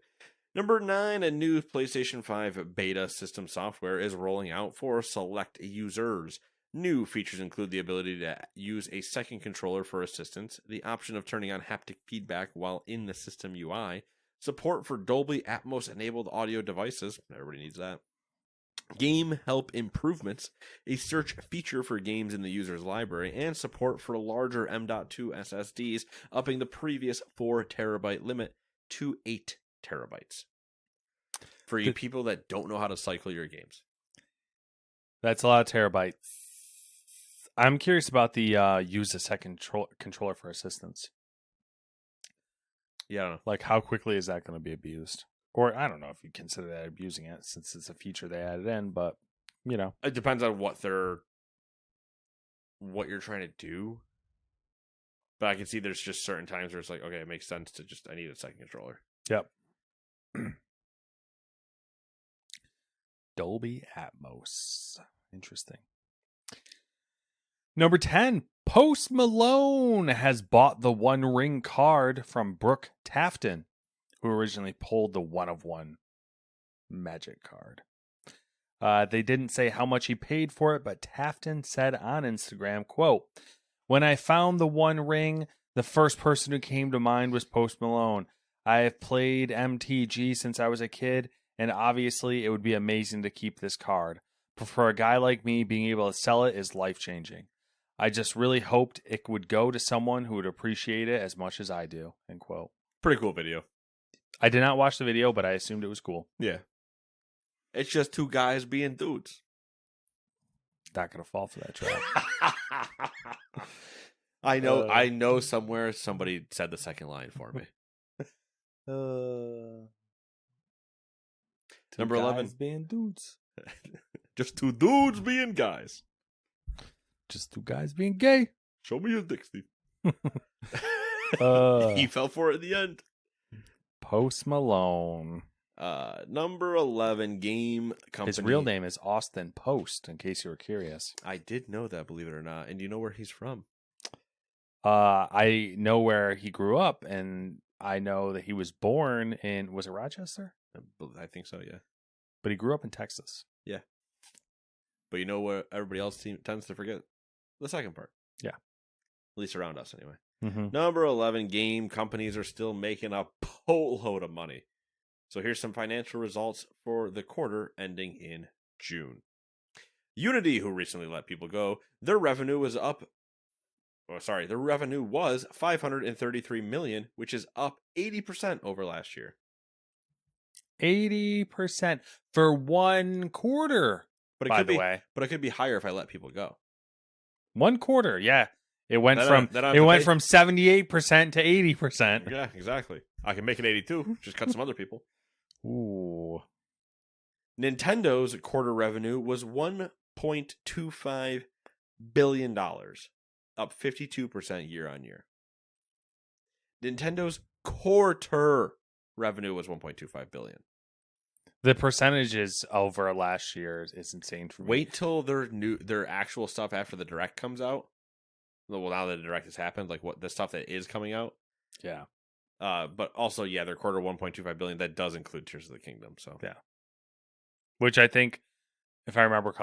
Number 9, a new PlayStation 5 beta system software is rolling out for select users. New features include the ability to use a second controller for assistance, the option of turning on haptic feedback while in the system UI, support for Dolby Atmos enabled audio devices. Everybody needs that. Game help improvements, a search feature for games in the user's library, and support for larger M.2 SSDs, upping the previous 4 terabyte limit to 8 terabytes. For you people that don't know how to cycle your games. That's a lot of terabytes. I'm curious about the use a second controller for assistance. Yeah, I don't know. Like, how quickly is that going to be abused? Or I don't know if you consider that abusing it, since it's a feature they added in, but you know, It depends on what you're trying to do. But I can see there's just certain times where it's like, okay, it makes sense to I need a second controller. Yep. Dolby Atmos. Interesting. Number 10, Post Malone has bought the One Ring card from Brooke Tafton, who originally pulled the 1-of-1 Magic card. They didn't say how much he paid for it, but Tafton said on Instagram, quote, "When I found the One Ring, the first person who came to mind was Post Malone. I have played MTG since I was a kid, and obviously it would be amazing to keep this card. But for a guy like me, being able to sell it is life-changing. I just really hoped it would go to someone who would appreciate it as much as I do." End quote. Pretty cool video. I did not watch the video, but I assumed it was cool. Yeah. It's just two guys being dudes. Not gonna fall for that trap. I know somewhere somebody said the second line for me. Number 11. Being dudes. Just two dudes being guys. Just two guys being gay. Show me your dick, Steve. Uh, He fell for it in the end. Post Malone. Number 11, game company. His real name is Austin Post, in case you were curious. I did know that, believe it or not. And do you know where he's from? I know where he grew up, and I know that he was born in, was it Rochester? I think so, yeah. But he grew up in Texas. Yeah. But you know what everybody else tends to forget? The second part. Yeah. At least around us, anyway. Mm-hmm. Number 11, game companies are still making a boatload of money. So here's some financial results for the quarter ending in June. Unity, who recently let people go, their revenue was their revenue was $533 million, which is up 80% over last year. 80% for one quarter. But it could be higher if I let people go. 1 quarter, yeah. It went from then I it went from 78% to 80%. Yeah, exactly. I can make it 82. Just cut some other people. Ooh. Nintendo's quarter revenue was $1.25 billion, up 52% year on year. Nintendo's quarter revenue was $1.25 billion. The percentages over last year is insane for me. Wait till their actual stuff after the Direct comes out. Well, now that the Direct has happened, like what the stuff that is coming out. Yeah. But also, yeah, their quarter $1.25 billion. That does include Tears of the Kingdom. So yeah, which I think, if I remember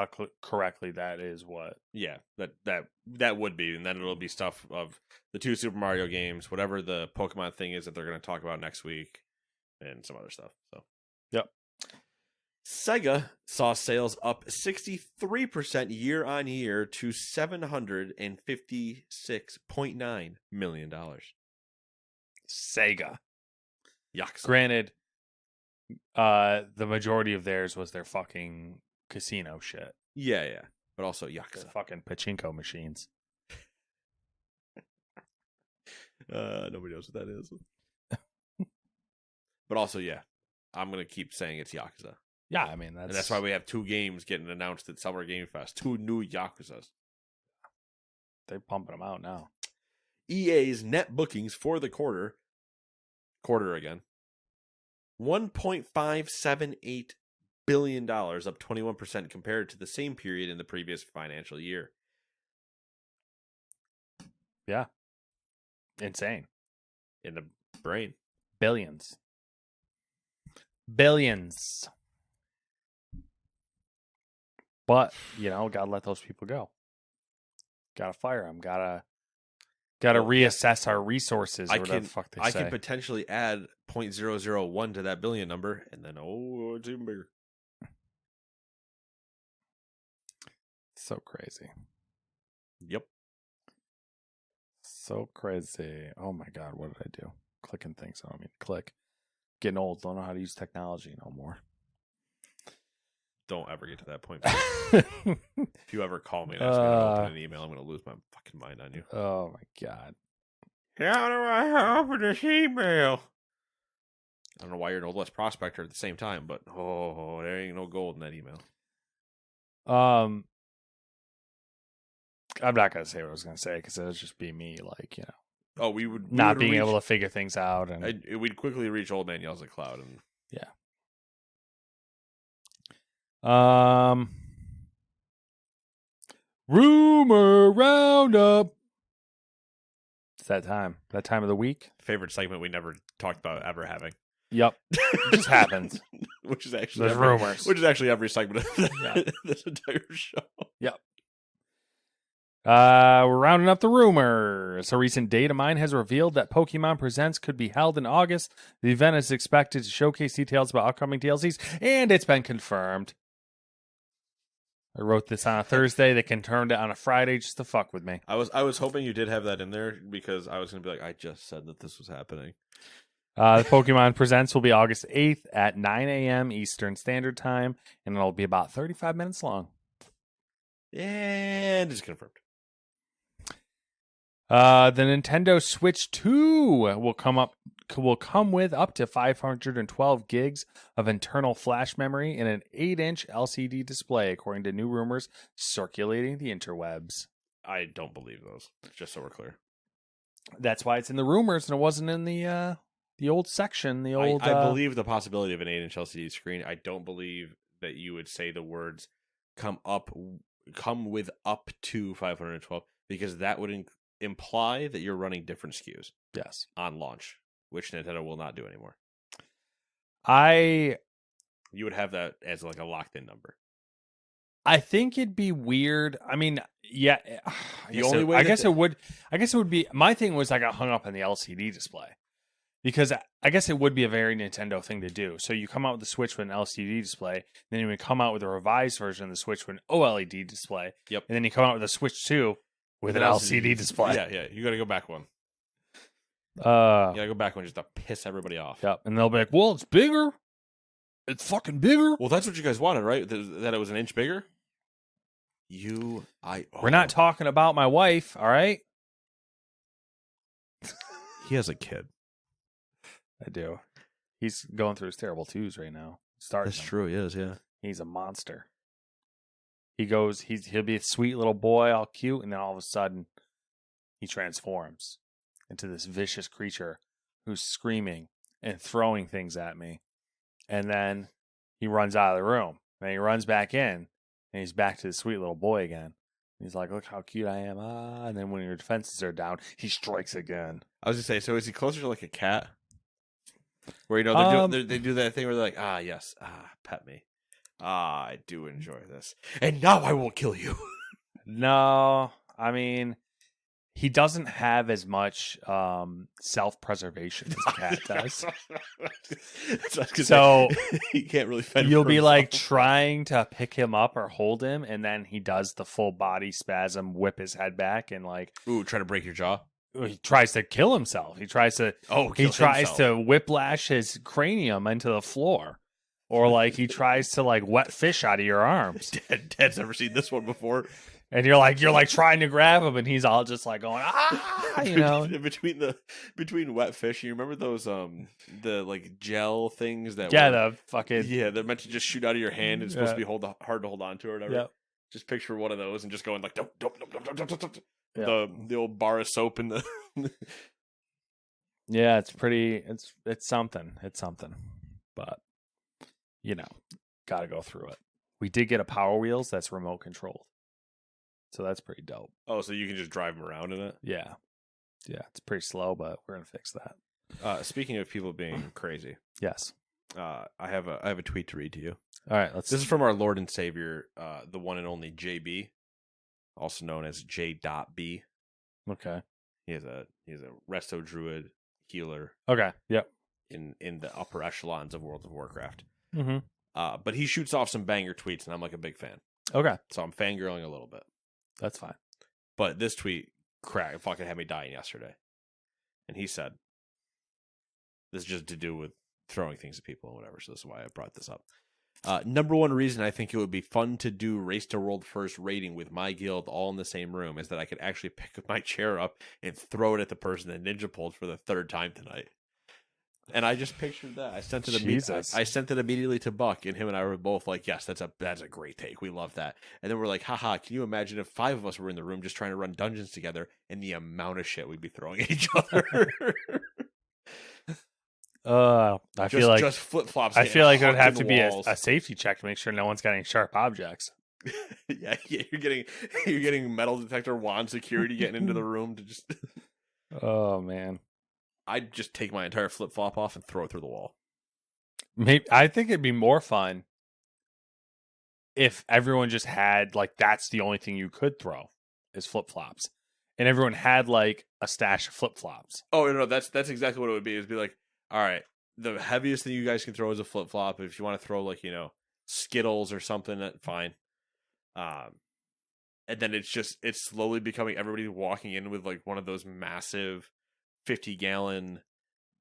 correctly, that is what. Yeah, that would be, and then it'll be stuff of the 2 Super Mario games, whatever the Pokemon thing is that they're going to talk about next week, and some other stuff. So, yep. Sega saw sales up 63% year on year to $756.9 million. Sega. Yucks. Granted, the majority of theirs was their fucking casino shit. Yeah. But also yucks. The fucking pachinko machines. Nobody knows what that is. But also, yeah, I'm going to keep saying it's Yakuza. Yeah, I mean, that's why we have 2 games getting announced at Summer Game Fest. 2 new Yakuzas. they're pumping them out now. EA's net bookings for the quarter again, $1.578 billion, up 21% compared to the same period in the previous financial year. Yeah. Insane. In the brain. Billions. But, gotta let those people go. Gotta fire them. Gotta reassess our resources, or whatever the fuck they say. I can potentially add 0.001 to that billion number, and then, it's even bigger. So crazy. Yep. So crazy. Oh my God, what did I do? Clicking things. I don't mean to click. Getting old. Don't know how to use technology no more. Don't ever get to that point. If you ever call me and ask me how to open an email, I'm going to lose my fucking mind on you. Oh my God. How do I open this email? I don't know why you're an Old West prospector at the same time, but there ain't no gold in that email. I'm not going to say what I was going to say because it would just be me, we would not being able to figure things out, and we'd quickly reach Old Man Yells at Cloud, and yeah. Rumor Roundup. It's that time of the week. Favorite segment we never talked about ever having. Yep, it just happens. Which is actually rumors. Which is actually every segment of this entire show. Yep. We're rounding up the rumors. A recent data mine has revealed that Pokemon Presents could be held in August. The event is expected to showcase details about upcoming DLCs, and it's been confirmed. I wrote this on a Thursday. They confirmed it on a Friday just to fuck with me. I was hoping you did have that in there because I was going to be like, I just said that this was happening. The Pokemon Presents will be August 8th at 9 a.m. Eastern Standard Time, and it'll be about 35 minutes long. And it's confirmed. The Nintendo Switch 2 will come with up to 512 gigs of internal flash memory and an 8-inch LCD display, according to new rumors circulating the interwebs. I don't believe those, just so we're clear. That's why it's in the rumors, and it wasn't in the old section. I believe the possibility of an 8-inch LCD screen. I don't believe that you would say the words come with up to 512, because that would imply that you're running different SKUs. Yes. On launch, which Nintendo will not do anymore. You would have that as like a locked-in number. I think it'd be weird. I mean, yeah. I guess it would be. My thing was I got hung up on the LCD display, because I guess it would be a very Nintendo thing to do. So you come out with the Switch with an LCD display, then you would come out with a revised version of the Switch with an OLED display. Yep. And then you come out with a Switch 2 with an LCD display. Yeah. You got to go back one. You gotta go back one just to piss everybody off. Yep. And they'll be like, well, it's bigger. It's fucking bigger. Well, that's what you guys wanted, right? That it was an inch bigger? We're not talking about my wife, all right? He has a kid. I do. He's going through his terrible twos right now. That's true, he is, yeah. He's a monster. He'll be a sweet little boy, all cute, and then all of a sudden, he transforms into this vicious creature who's screaming and throwing things at me. And then he runs out of the room. And he runs back in, and he's back to the sweet little boy again. He's like, look how cute I am. And then when your defenses are down, he strikes again. I was going to say, so is he closer to like a cat? Where, they do that thing where they're like, yes, pet me. I do enjoy this. And now I will kill you. No, I mean, he doesn't have as much self-preservation as a cat does. So he can't really fend you'll for be himself. like trying to pick him up or hold him, and then he does the full body spasm, whip his head back, and like, try to break your jaw. He tries to kill himself. He tries to whiplash his cranium into the floor. Or like he tries to like wet fish out of your arms. Dad's never seen this one before. And you're like trying to grab him, and he's all just like going, between wet fish. You remember those the like gel things that they're meant to just shoot out of your hand. It's supposed to be hard to hold on to or whatever. Yep. Just picture one of those and just going like, don't. the old bar of soap in the. Yeah, it's pretty. It's something. It's something. But gotta go through it. We did get a Power Wheels that's remote controlled, so that's pretty dope. Oh, so you can just drive them around in it? Yeah, it's pretty slow, but we're gonna fix that. Speaking of people being crazy, Yes. I have a tweet to read to you. All right, This is from our Lord and Savior, the one and only JB, also known as J.B. Okay. He is a resto druid healer Okay. Yep. in the upper echelons of World of Warcraft. Mm-hmm. But he shoots off some banger tweets, and I'm like a big fan. Okay, So I'm fangirling a little bit. that's fine. But this tweet fucking had me dying yesterday. And he said, this is just to do with throwing things at people and whatever, so this is why I brought this up. Number one reason I think it would be fun to do Race to World First raiding with my guild all in the same room is that I could actually pick my chair up and throw it at the person that ninja pulled for the third time tonight. And I just pictured that. I sent it. I sent it immediately to Buck, and him and I were both like, "Yes, that's a great take. We love that." And then we're like, "Haha! Can you imagine if 5 of us were in the room just trying to run dungeons together, and the amount of shit we'd be throwing at each other?" I feel like just flip flops. I feel like it would have to be a safety check to make sure no one's got any sharp objects. yeah, you're getting metal detector wand security getting into the room to just. Oh man. I'd just take my entire flip flop off and throw it through the wall. Maybe I think it'd be more fun if everyone just had that's the only thing you could throw is flip flops, and everyone had a stash of flip flops. Oh no, that's exactly what it would be. It'd be like, all right, the heaviest thing you guys can throw is a flip flop. If you want to throw Skittles or something, that's fine. And then it's slowly becoming everybody walking in with one of those massive 50-gallon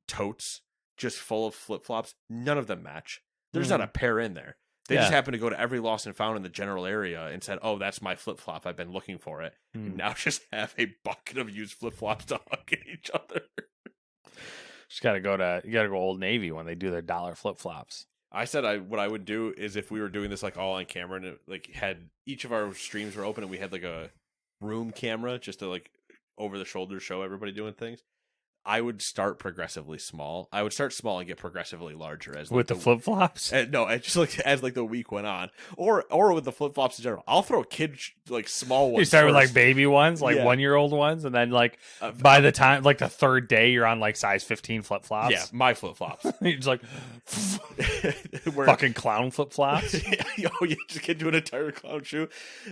totes just full of flip-flops. None of them match. There's not a pair in there. They just happen to go to every lost and found in the general area and said, "Oh, that's my flip-flop. I've been looking for it." And now just have a bucket of used flip-flops to hug at each other. You gotta go Old Navy when they do their dollar flip-flops. I said what I would do is if we were doing this all on camera and it had each of our streams were open and we had a room camera just to over the shoulder show everybody doing things. I would start progressively small. I would start small and get progressively larger as with the flip flops. No, just as the week went on, or with the flip flops in general. I'll throw kid small ones. You start first. with baby ones, 1-year-old ones, and then by the time the third day you're on size 15 flip flops. Yeah, my flip flops. You're just fucking clown flip flops. You just get to an entire clown shoe.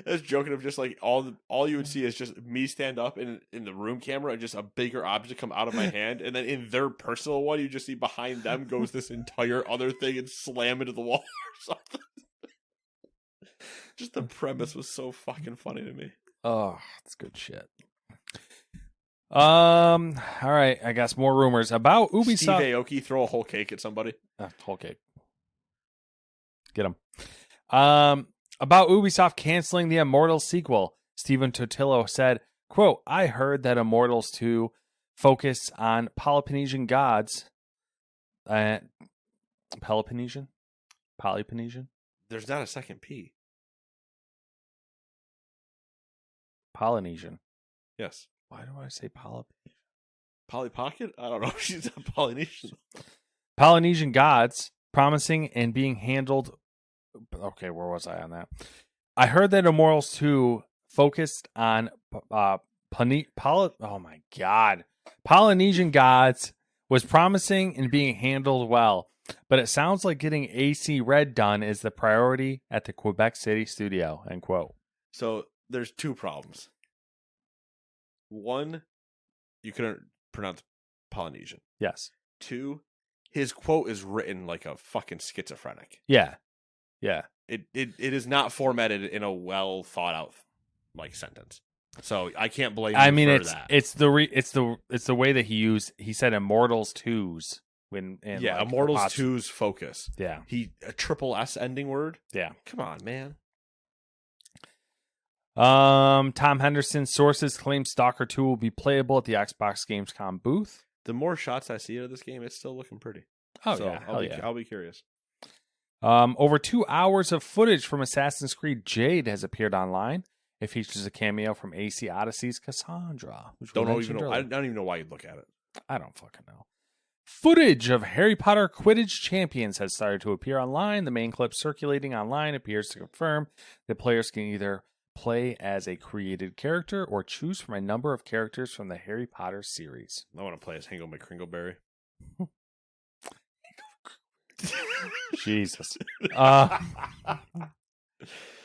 I was joking of just all you would see is just me stand up in the room camera and just a bigger object come out of my hand, and then in their personal one you just see behind them goes this entire other thing and slam into the wall or something. Just the premise was so fucking funny to me. Oh, that's good shit. All right, I guess more rumors about Ubisoft. Steve Aoki throw a whole cake at somebody. Whole cake. Get him. About Ubisoft canceling the Immortals sequel, Stephen Totillo said, quote, "I heard that Immortals 2 focus on Peloponnesian gods. Peloponnesian? Polynesian? There's not a second P. Polynesian. Yes. Why do I say Polynesian? Polly Pocket? I don't know. She's not Polynesian. Polynesian gods, promising and being handled. Okay, where was I on that? I heard that Immortals 2 focused on oh my god. Polynesian gods was promising and being handled well, but it sounds like getting AC Red done is the priority at the Quebec City studio, end quote. So there's two problems. One, you couldn't pronounce Polynesian. Yes. Two, his quote is written like a fucking schizophrenic. Yeah. Yeah. It is not formatted in a well thought out sentence. So I can't blame you for that. It's the way that he said Immortals 2's Immortals 2's focus. Yeah. A triple S ending word? Yeah. Come on, man. Tom Henderson's sources claim Stalker 2 will be playable at the Xbox Gamescom booth. The more shots I see of this game, it's still looking pretty. Oh, so yeah. I'll be curious. Over 2 hours of footage from Assassin's Creed Jade has appeared online, It features a cameo from AC Odyssey's Cassandra, which we I mentioned earlier. don't even know why you'd look at it. I don't fucking know. Footage of Harry Potter Quidditch champions has started to appear online. The main clip circulating online appears to confirm that players can either play as a created character or choose from a number of characters from the Harry Potter series. I want to play as Hingle McCringleberry. Jesus.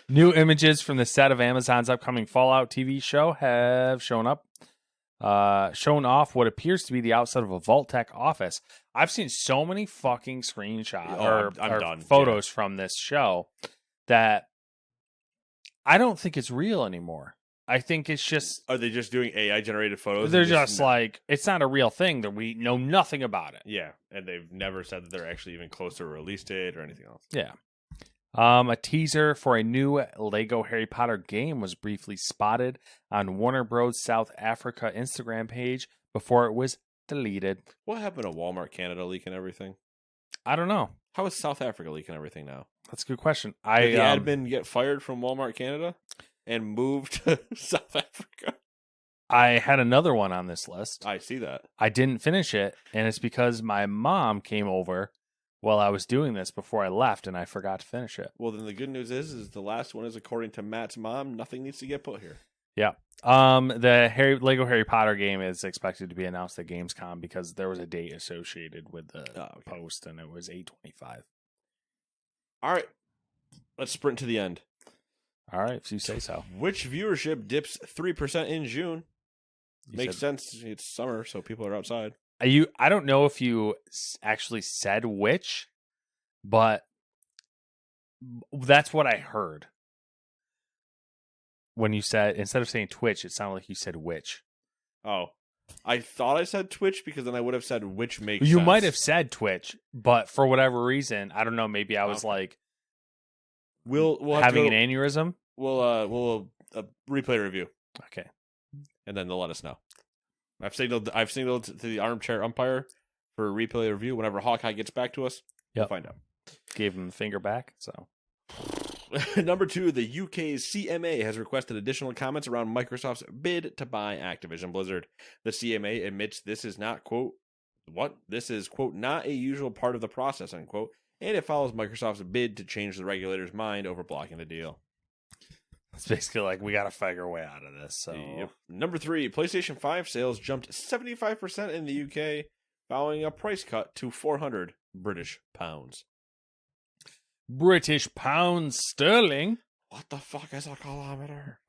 New images from the set of Amazon's upcoming Fallout TV show have shown up. Shown off what appears to be the outside of a Vault-Tec office. I've seen so many fucking screenshots I'm or done. photos from this show that I don't think it's real anymore. I think it's just... Are they just doing AI generated photos? They're just like, it's not a real thing, that we know nothing about it. Yeah, and they've never said that they're actually even close to a release date or anything else. Yeah. A teaser for a new Lego Harry Potter game was briefly spotted on Warner Bros. South Africa Instagram page before it was deleted. What happened to Walmart Canada leaking everything? I don't know. How is South Africa leaking everything now? That's a good question. Did the admin get fired from Walmart Canada and moved to South Africa? I had another one on this list. I see that. I didn't finish it, and it's because my mom came over while I was doing this before I left, and I forgot to finish it. Well, then the good news is the last one is, according to Matt's mom, nothing needs to get put here. Yeah. The Lego Harry Potter game is expected to be announced at Gamescom because there was a date associated with the post, and it was 8/25. All right. Let's sprint to the end. All right, if you say so. Which viewership dips 3% in June? Makes sense. It's summer, so people are outside. I don't know if you actually said which, but that's what I heard. When you said, instead of saying Twitch, it sounded like you said which. Oh. I thought I said Twitch because then I would have said which makes You sense. might have said Twitch, but for whatever reason, I don't know, maybe I was like we'll having an aneurysm. We'll replay review. Okay. And then they'll let us know. I've signaled to the armchair umpire for a replay review. Whenever Hawkeye gets back to us, we'll find out. Gave him the finger back, so. Number 2, the UK's CMA has requested additional comments around Microsoft's bid to buy Activision Blizzard. The CMA admits this is not, quote, not a usual part of the process, unquote, and it follows Microsoft's bid to change the regulator's mind over blocking the deal. It's basically like, we got to figure a way out of this. So, Number 3, PlayStation 5 sales jumped 75% in the UK, following a price cut to 400 British pounds. British pounds sterling. What the fuck is a kilometer?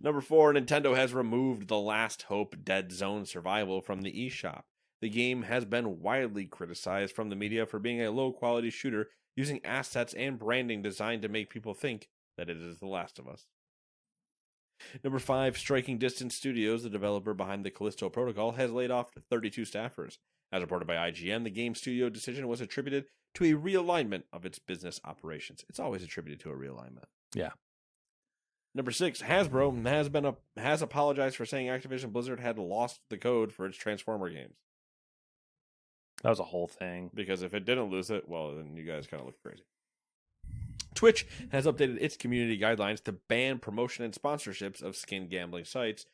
Number 4, Nintendo has removed The Last Hope Dead Zone Survival from the eShop. The game has been widely criticized from the media for being a low-quality shooter using assets and branding designed to make people think that it is The Last of Us. Number 5, Striking Distance Studios, the developer behind the Callisto Protocol, has laid off 32 staffers. As reported by IGN, the game studio decision was attributed to a realignment of its business operations. It's always attributed to a realignment. Yeah. Number 6, Hasbro has apologized for saying Activision Blizzard had lost the code for its Transformer games. That was a whole thing. Because if it didn't lose it, well, then you guys kind of look crazy. Twitch has updated its community guidelines to ban promotion and sponsorships of skin gambling sites,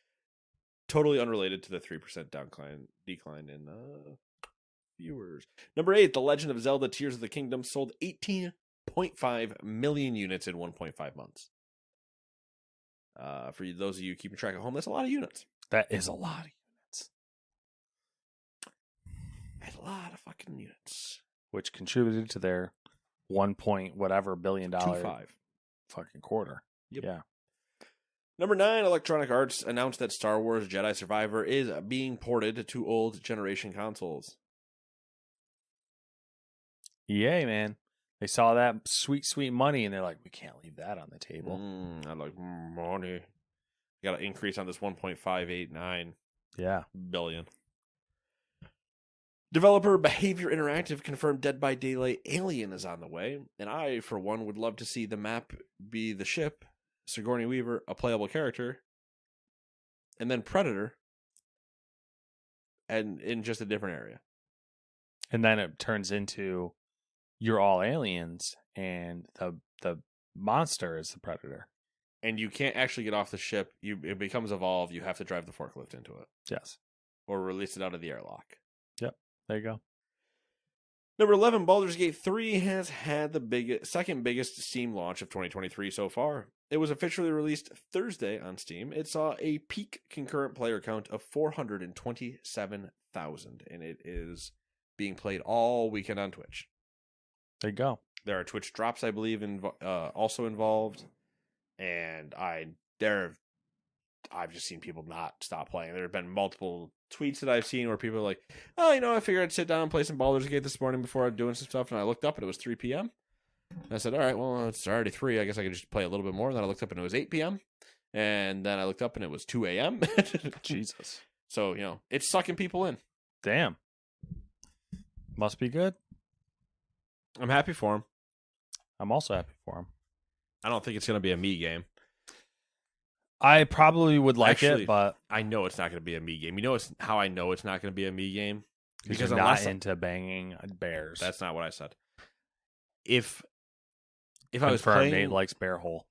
totally unrelated to the 3% decline in viewers. Number 8, The Legend of Zelda Tears of the Kingdom sold 18.5 million units in 1.5 months. For those of you keeping track at home, that's a lot of units. That is a lot of units. That's a lot of fucking units. Which contributed to their $1 billion 2.5 fucking quarter. Yep. Yeah. Number 9, Electronic Arts announced that Star Wars Jedi Survivor is being ported to old generation consoles. Yay, man. They saw that sweet, sweet money, and they're like, we can't leave that on the table. I like money. Got to increase on this 1.589 billion. Developer Behavior Interactive confirmed Dead by Daylight Alien is on the way, and I, for one, would love to see the map be the ship, Sigourney Weaver, a playable character, and then Predator, and in just a different area. And then it turns into you're all aliens, and the monster is the predator. And you can't actually get off the ship. It becomes evolved. You have to drive the forklift into it. Yes. Or release it out of the airlock. Yep. There you go. Number 11, Baldur's Gate 3 has had the second biggest Steam launch of 2023 so far. It was officially released Thursday on Steam. It saw a peak concurrent player count of 427,000, and it is being played all weekend on Twitch. There you go. There are Twitch drops, I believe, also involved, and I've just seen people not stop playing. There have been multiple tweets that I've seen where people are like, "Oh, I figured I'd sit down and play some Baldur's Gate this morning before I'm doing some stuff," and I looked up and it was 3 p.m. And I said, all right, well, it's already 3. I guess I could just play a little bit more. And then I looked up and it was 8 p.m. And then I looked up and it was 2 a.m. Jesus. So, it's sucking people in. Damn. Must be good. I'm happy for him. I'm also happy for him. I don't think it's going to be a me game. I probably would like it, but I know it's not going to be a me game. How I know it's not going to be a me game? Because you're not into banging bears. That's not what I said. If Confirmed, I was playing, Nate likes bear hole.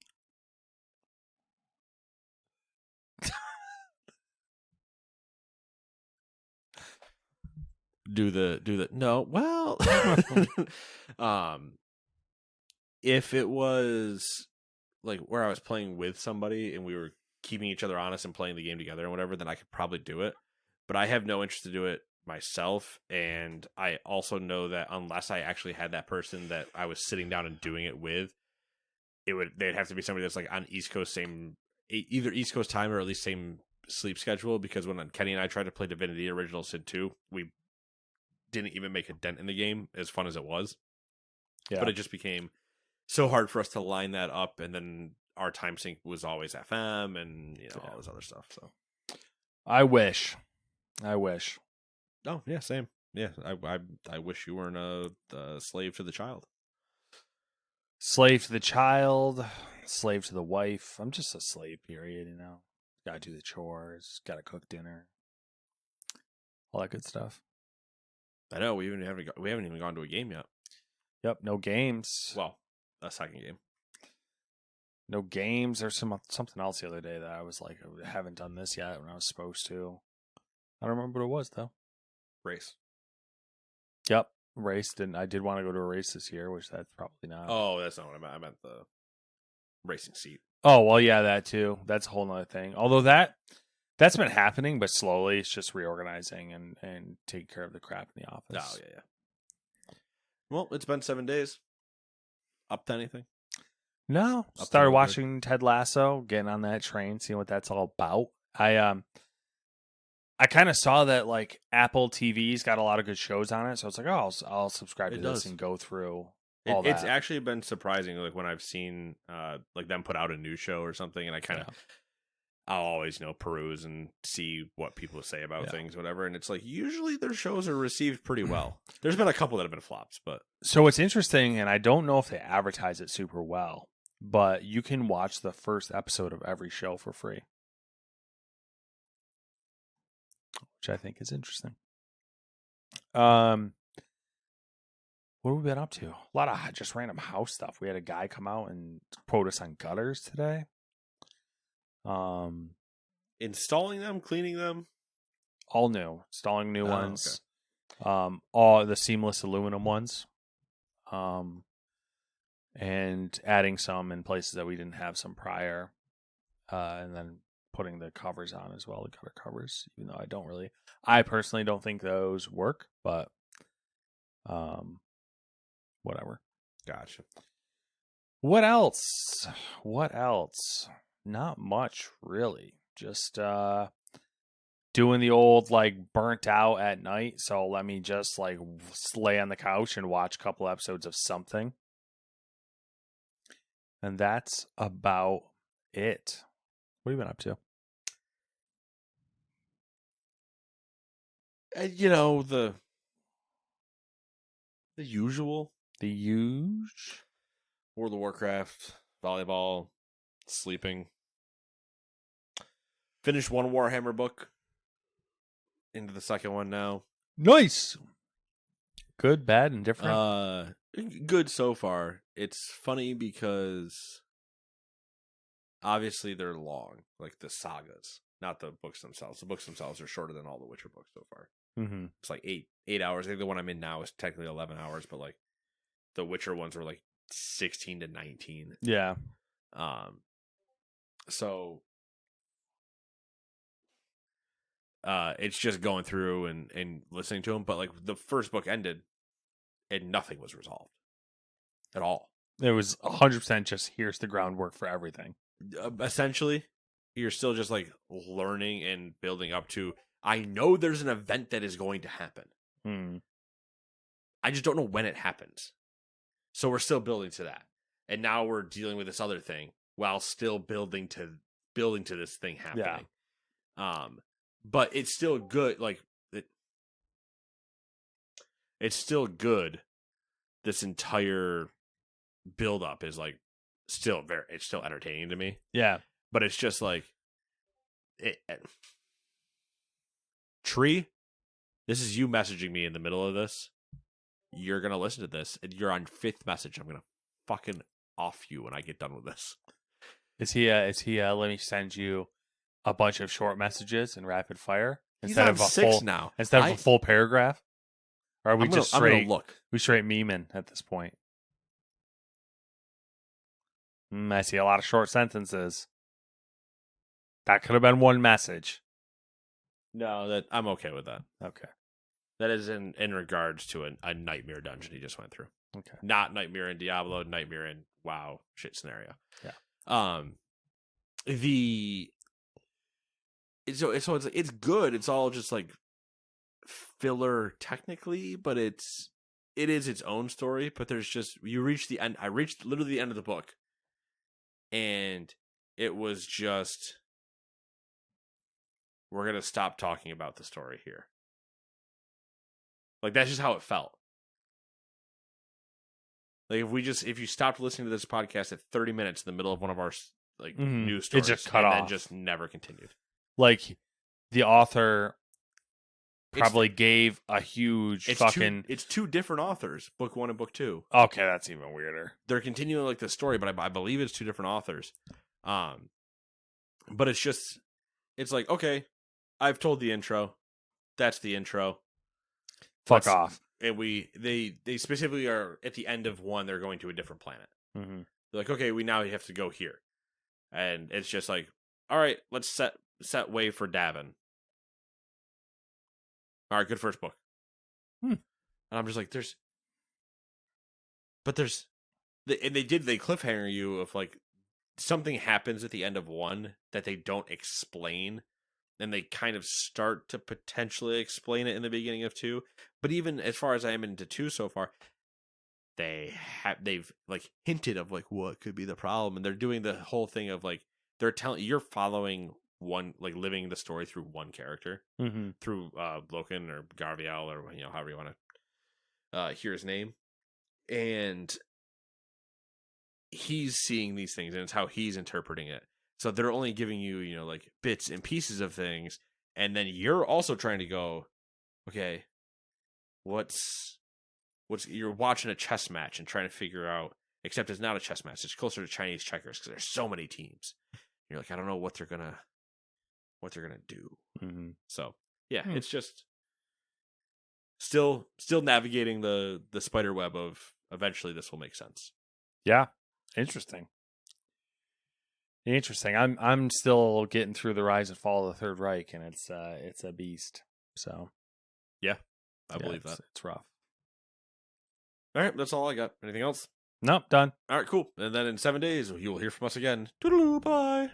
do the no. Well, if it was like where I was playing with somebody and we were keeping each other honest and playing the game together and whatever, then I could probably do it. But I have no interest to do it myself, and I also know that unless I actually had that person that I was sitting down and doing it with, they'd have to be somebody that's like on East Coast, either East Coast time or at least same sleep schedule. Because when Kenny and I tried to play Divinity Original Sin 2, we didn't even make a dent in the game, as fun as it was. Yeah. But it just became so hard for us to line that up, and then our time sync was always FM and all this other stuff. So I wish. Oh yeah, same. Yeah, I wish you weren't a slave to the child. Slave to the child, slave to the wife. I'm just a slave, period. Gotta do the chores, gotta cook dinner, all that good stuff. I know we haven't even gone to a game yet. Yep, no games. Well, a second game. No games. There's something else the other day that I was like, I haven't done this yet when I was supposed to. I don't remember what it was though. Race. Yep, race. I did want to go to a race this year, which that's probably not. Oh, that's not what I meant. I meant the racing seat. Oh, well, yeah, that too. That's a whole nother thing. Although that's been happening, but slowly. It's just reorganizing and taking care of the crap in the office. Oh, yeah. Well, it's been 7 days. Up to anything? No. Started watching Ted Lasso, getting on that train, seeing what that's all about. I kind of saw that like Apple TV's got a lot of good shows on it, so it's like, oh, I'll subscribe to this and go through all that. It's actually been surprising, like when I've seen like them put out a new show or something, and I'll always peruse and see what people say about things, whatever. And it's like usually their shows are received pretty well. There's been a couple that have been flops, but so it's interesting, and I don't know if they advertise it super well, but you can watch the first episode of every show for free, which I think is interesting. What have we been up to? A lot of just random house stuff. We had a guy come out and quote us on gutters today. Installing them, cleaning them, all new, installing new ones. Okay. All the seamless aluminum ones. And adding some in places that we didn't have some prior. And then putting the covers on as well, the gutter covers, even though I personally don't think those work, but whatever. Gotcha. What else? Not much, really. Just doing the old like burnt out at night, so let me just like lay on the couch and watch a couple episodes of something. And that's about it. What have you been up to? The usual. The huge. World of Warcraft, volleyball, sleeping. Finished one Warhammer book. Into the second one now. Nice. Good, bad, and different. Good so far. It's funny because obviously they're long, like the sagas, not the books themselves. The books themselves are shorter than all the Witcher books so far. Mm-hmm. It's like 8 hours. I think the one I'm in now is technically 11 hours, but like the Witcher ones were like 16 to 19. Yeah. So it's just going through and listening to them. But like the first book ended and nothing was resolved at all. It was 100% just here's the groundwork for everything. Essentially, you're still just like learning and building up to, I know there's an event that is going to happen. I just don't know when it happens. So we're still building to that. And now we're dealing with this other thing while still building to this thing happening. Yeah. But it's still good. Like it's still good. This entire build up is like it's still entertaining to me. Yeah. But it's just like Tree, this is you messaging me in the middle of this. You're going to listen to this and you're on 5th message. I'm going to fucking off you when I get done with this. Is he let me send you a bunch of short messages in rapid fire instead of a 6 now. Instead of a full paragraph? Or are we just straight I'm gonna look. We straight memeing at this point? I see a lot of short sentences. That could have been one message. No, that I'm okay with that. Okay. That is in regards to a nightmare dungeon he just went through. Okay. Not nightmare in Diablo, nightmare in WoW shit scenario. Yeah. It's good. It's all just like filler technically, but it is its own story. But there's just, you reach the end. I reached literally the end of the book, and it was just, we're gonna stop talking about the story here. Like that's just how it felt. Like if you stopped listening to this podcast at 30 minutes in the middle of one of our like news stories, it just cut off, and just never continued. Like the author probably gave a huge it's 2 different authors, book 1 and book 2. Okay, that's even weirder. They're continuing like the story, but I believe it's 2 different authors. But it's like, okay, I've told the intro. That's the intro. Fuck off. And they specifically are at the end of 1. They're going to a different planet. Mm-hmm. They're like, okay, we now have to go here, and it's just like, all right, let's set way for Davin. All right, good first book. And I'm just like, they cliffhanger you of like something happens at the end of 1 that they don't explain, and they kind of start to potentially explain it in the beginning of 2. But even as far as I am into 2 so far, they've like hinted of like what could be the problem, and they're doing the whole thing of like they're telling you're following one, like living the story through one character, through Loken or Garviel or however you want to hear his name, and he's seeing these things and it's how he's interpreting it. So they're only giving you like bits and pieces of things, and then you're also trying to go, okay, what's you're watching a chess match and trying to figure out, except it's not a chess match, it's closer to Chinese checkers because there's so many teams. You're like, I don't know what they're gonna do. So yeah, it's just still navigating the spider web of eventually this will make sense. Yeah, interesting. I'm still getting through the rise and fall of the Third Reich, and it's a beast. So yeah, I believe that it's rough. All right, that's all I got. Anything else? Nope, done. All right, cool. And then in 7 days, you will hear from us again. Toodaloo, bye.